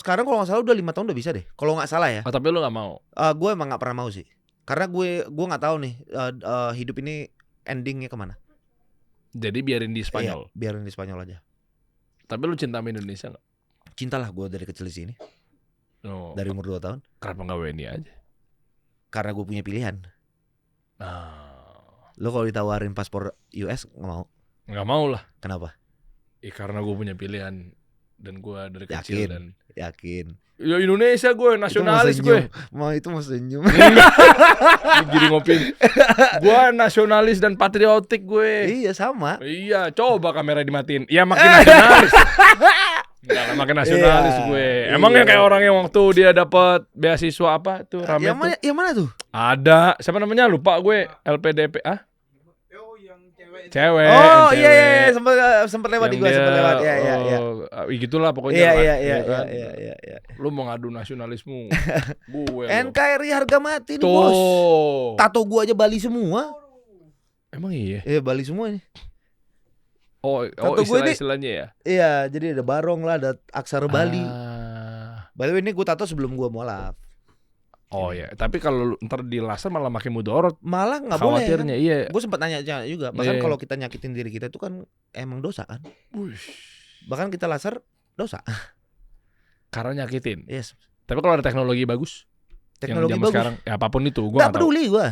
A: Sekarang kalau nggak salah udah 5 tahun udah bisa deh. Kalau nggak salah ya.
B: Tapi lu nggak mau?
A: Gue emang nggak pernah mau sih. Karena gue nggak tahu nih hidup ini endingnya kemana.
B: Jadi biarin di Spanyol.
A: Iya, biarin di Spanyol aja.
B: Tapi lu cinta sama Indonesia nggak?
A: Cintalah gue dari kecil di sini. Dari umur 2 tahun.
B: Kenapa nggak WNI aja?
A: Karena gue punya pilihan. Lo kalau ditawarin paspor US nggak mau?
B: Nggak mau lah.
A: Kenapa?
B: Karena gue punya pilihan dan gue dari kecil dan
A: yakin.
B: Ya Indonesia gue, nasionalis gue.
A: Itu mau senyum.
B: Jadi ngopi. Gue nasionalis dan patriotik gue.
A: Iya sama.
B: Iya, coba kamera dimatiin. Ya makin nasionalis. Enggak lah, makin nasionalis gue. Emangnya kayak orang yang waktu dia dapat beasiswa apa tuh rame tuh.
A: Yang mana tuh?
B: Ada, siapa namanya? Lupa gue. LPDP cewek.
A: Oh iya sempat lewat di gua, ya.
B: Gitulah pokoknya.
A: Iya.
B: Lu mau ngadu nasionalisme. Gue.
A: NKRI harga mati nih, Bos. Tato gua aja Bali semua.
B: Emang iya?
A: Iya, Bali semua nih.
B: Istilahnya ya.
A: Iya, jadi ada barong lah, ada aksara Bali. By the way, ini gua tato sebelum gua mualaf.
B: Oh ya, tapi kalau ntar di laser malah makin mudorot.
A: Malah nggak boleh.
B: Khawatirnya, iya.
A: Gue sempat nanya juga. Bahkan kalau kita nyakitin diri kita itu kan emang dosa kan. Bahkan kita laser dosa.
B: Karena nyakitin.
A: Yes.
B: Tapi kalau ada teknologi bagus,
A: teknologi
B: yang
A: bagus
B: sekarang, ya apapun itu, gue
A: nggak peduli gue.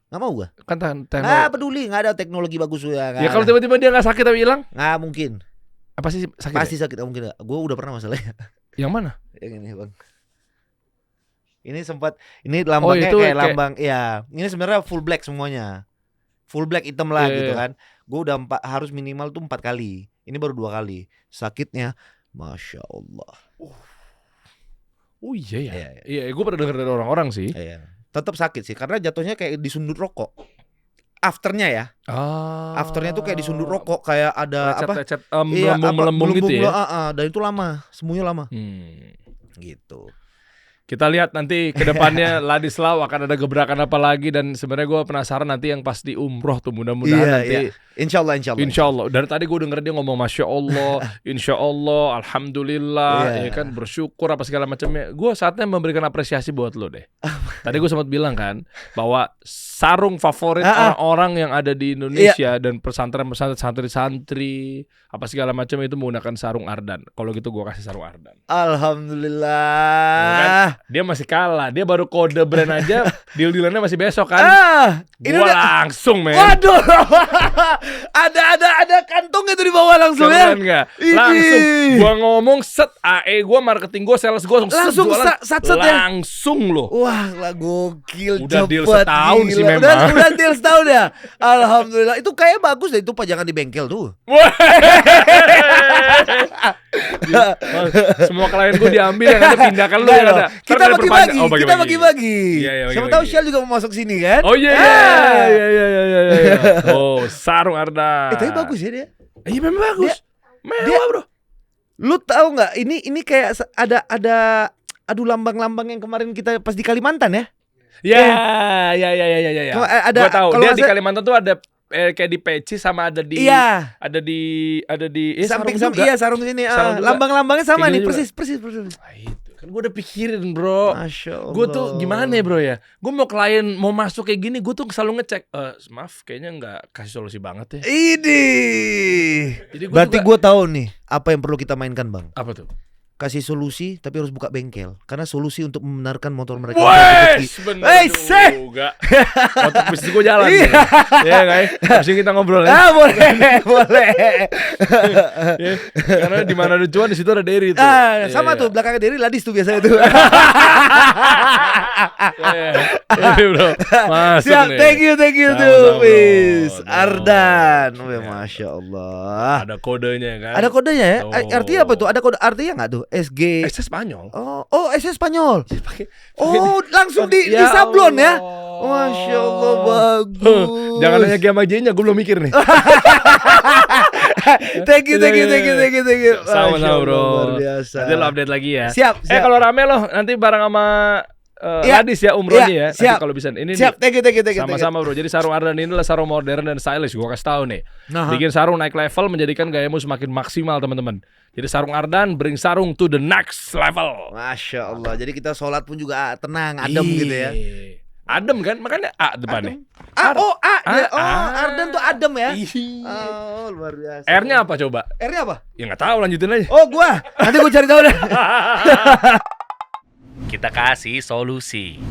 A: Nggak mau gue.
B: Kan
A: nggak peduli, nggak ada teknologi bagus ya.
B: Ya kalau tiba-tiba dia nggak sakit tapi hilang?
A: Nggak mungkin.
B: Apa sih sakit?
A: Pasti sakit, mungkin. Gue udah pernah masalahnya.
B: Yang mana?
A: Yang ini bang. Ini lambangnya kayak lambang, ya. Ini sebenarnya full black semuanya, full black hitam lah gitu kan. Gue udah harus minimal tuh 4 kali. Ini baru 2 kali. Sakitnya, masya Allah.
B: Oh iya ya. Iya, gue pernah dengar dari orang-orang sih.
A: Iya. Tetap sakit sih, karena jatuhnya kayak disundut rokok. Afternya ya. Afternya tuh kayak disundut rokok, kayak ada
B: lecet, melembung gitu ya.
A: Dan itu lama, semuanya lama. Gitu.
B: Kita lihat nanti ke depannya Ladislaw akan ada gebrakan apa lagi, dan sebenarnya gue penasaran nanti yang pas di umroh tuh, mudah-mudahan nanti. Insya Allah. Dari tadi gue denger dia ngomong Masya Allah, Insya Allah, Alhamdulillah, ya kan, bersyukur apa segala macamnya. Gue saatnya memberikan apresiasi buat lo deh. Tadi gue sempat bilang kan bahwa sarung favorit orang-orang yang ada di Indonesia dan pesantren-pesantren, santri-santri apa segala macam itu menggunakan sarung Ardan. Kalau gitu gue kasih sarung Ardan.
A: Alhamdulillah.
B: Kan? Dia masih kalah. Dia baru kode brand aja, deal-dealannya masih besok kan. Gue langsung men.
A: Waduh. ada kantong itu di bawah langsung.
B: Keren ya. Langsung gue ngomong set AE gue, marketing gue, sales gue
A: langsung sat-sat ya.
B: Langsung loh.
A: Wah, lah gokil.
B: Udah deal setahun sih memang.
A: Udah deal setahun ya. Alhamdulillah. Itu kayak bagus deh, itu pajangan di bengkel tuh.
B: Semua klien gue diambil, yang ada pindahkan lu yang ada.
A: Kita bagi-bagi. Siapa tahu Shell juga mau masuk sini kan?
B: Oh iya. Oh, sarung Ardan.
A: Tapi bagus ya dia.
B: Iya memang bagus. Mewah bro.
A: Lu tahu nggak? Ini kayak ada lambang-lambang yang kemarin kita pas di Kalimantan ya?
B: Ya.
A: Gue
B: tahu. Dia di Kalimantan tuh ada kayak di peci sama ada di samping
A: sarung sini. Lambang-lambangnya sama nih, persis.
B: Kan gue udah pikirin bro.
A: Masya Allah.
B: Gue tuh gimana ya bro ya. Gue mau klien mau masuk kayak gini, gue tuh selalu ngecek. Maaf, kayaknya nggak kasih solusi banget ya.
A: Ini. Berarti gue tahu nih apa yang perlu kita mainkan bang.
B: Apa tuh?
A: Kasih solusi tapi harus buka bengkel karena solusi untuk membenarkan motor mereka.
B: Wes, bener juga. Motor bisnis gue jalan. Iya guys, habis ini kita ngobrol ya.
A: Boleh, boleh.
B: Karena di mana ada cuan di situ ada Derry tuh.
A: Sama tuh belakangnya Derry Ladis tuh biasanya tuh.
B: Bro, masuk
A: siap,
B: nih.
A: thank you tuh, Miss Ardan. Masya Allah.
B: Ada kodenya kan?
A: Ada kodenya ya? Artinya apa tuh? Ada kode artinya nggak tuh? SG.
B: Spanyol.
A: Oh, SS Spanyol.
B: Pake,
A: langsung di sablon ya. Masya Allah, bagus.
B: Jangan nanya Kiam J-nya, gue belum mikir nih.
A: Thank you.
B: Sama-sama bro.
A: Luar biasa.
B: Nanti lo update lagi ya.
A: Siap.
B: Kalau rame lo nanti bareng sama Ladis ya umrohnya ya.
A: Siap.
B: Kalau bisa ini
A: siap. Thank you.
B: Sama-sama bro. Jadi sarung Ardan ini adalah sarung modern dan stylish. Gue kasih tahu nih. Bikin sarung naik level menjadikan gayamu semakin maksimal teman-teman. Jadi sarung Ardan bring sarung to the next level.
A: Masya Allah. Jadi kita sholat pun juga tenang, adem gitu ya.
B: Adem kan, makanya A depannya.
A: Ardan tuh adem ya. Oh, luar biasa.
B: R-nya apa coba?
A: R-nya apa?
B: Ya nggak tahu, lanjutin aja.
A: Oh, gua. Nanti gua cari tahu deh.
C: Kita kasih solusi.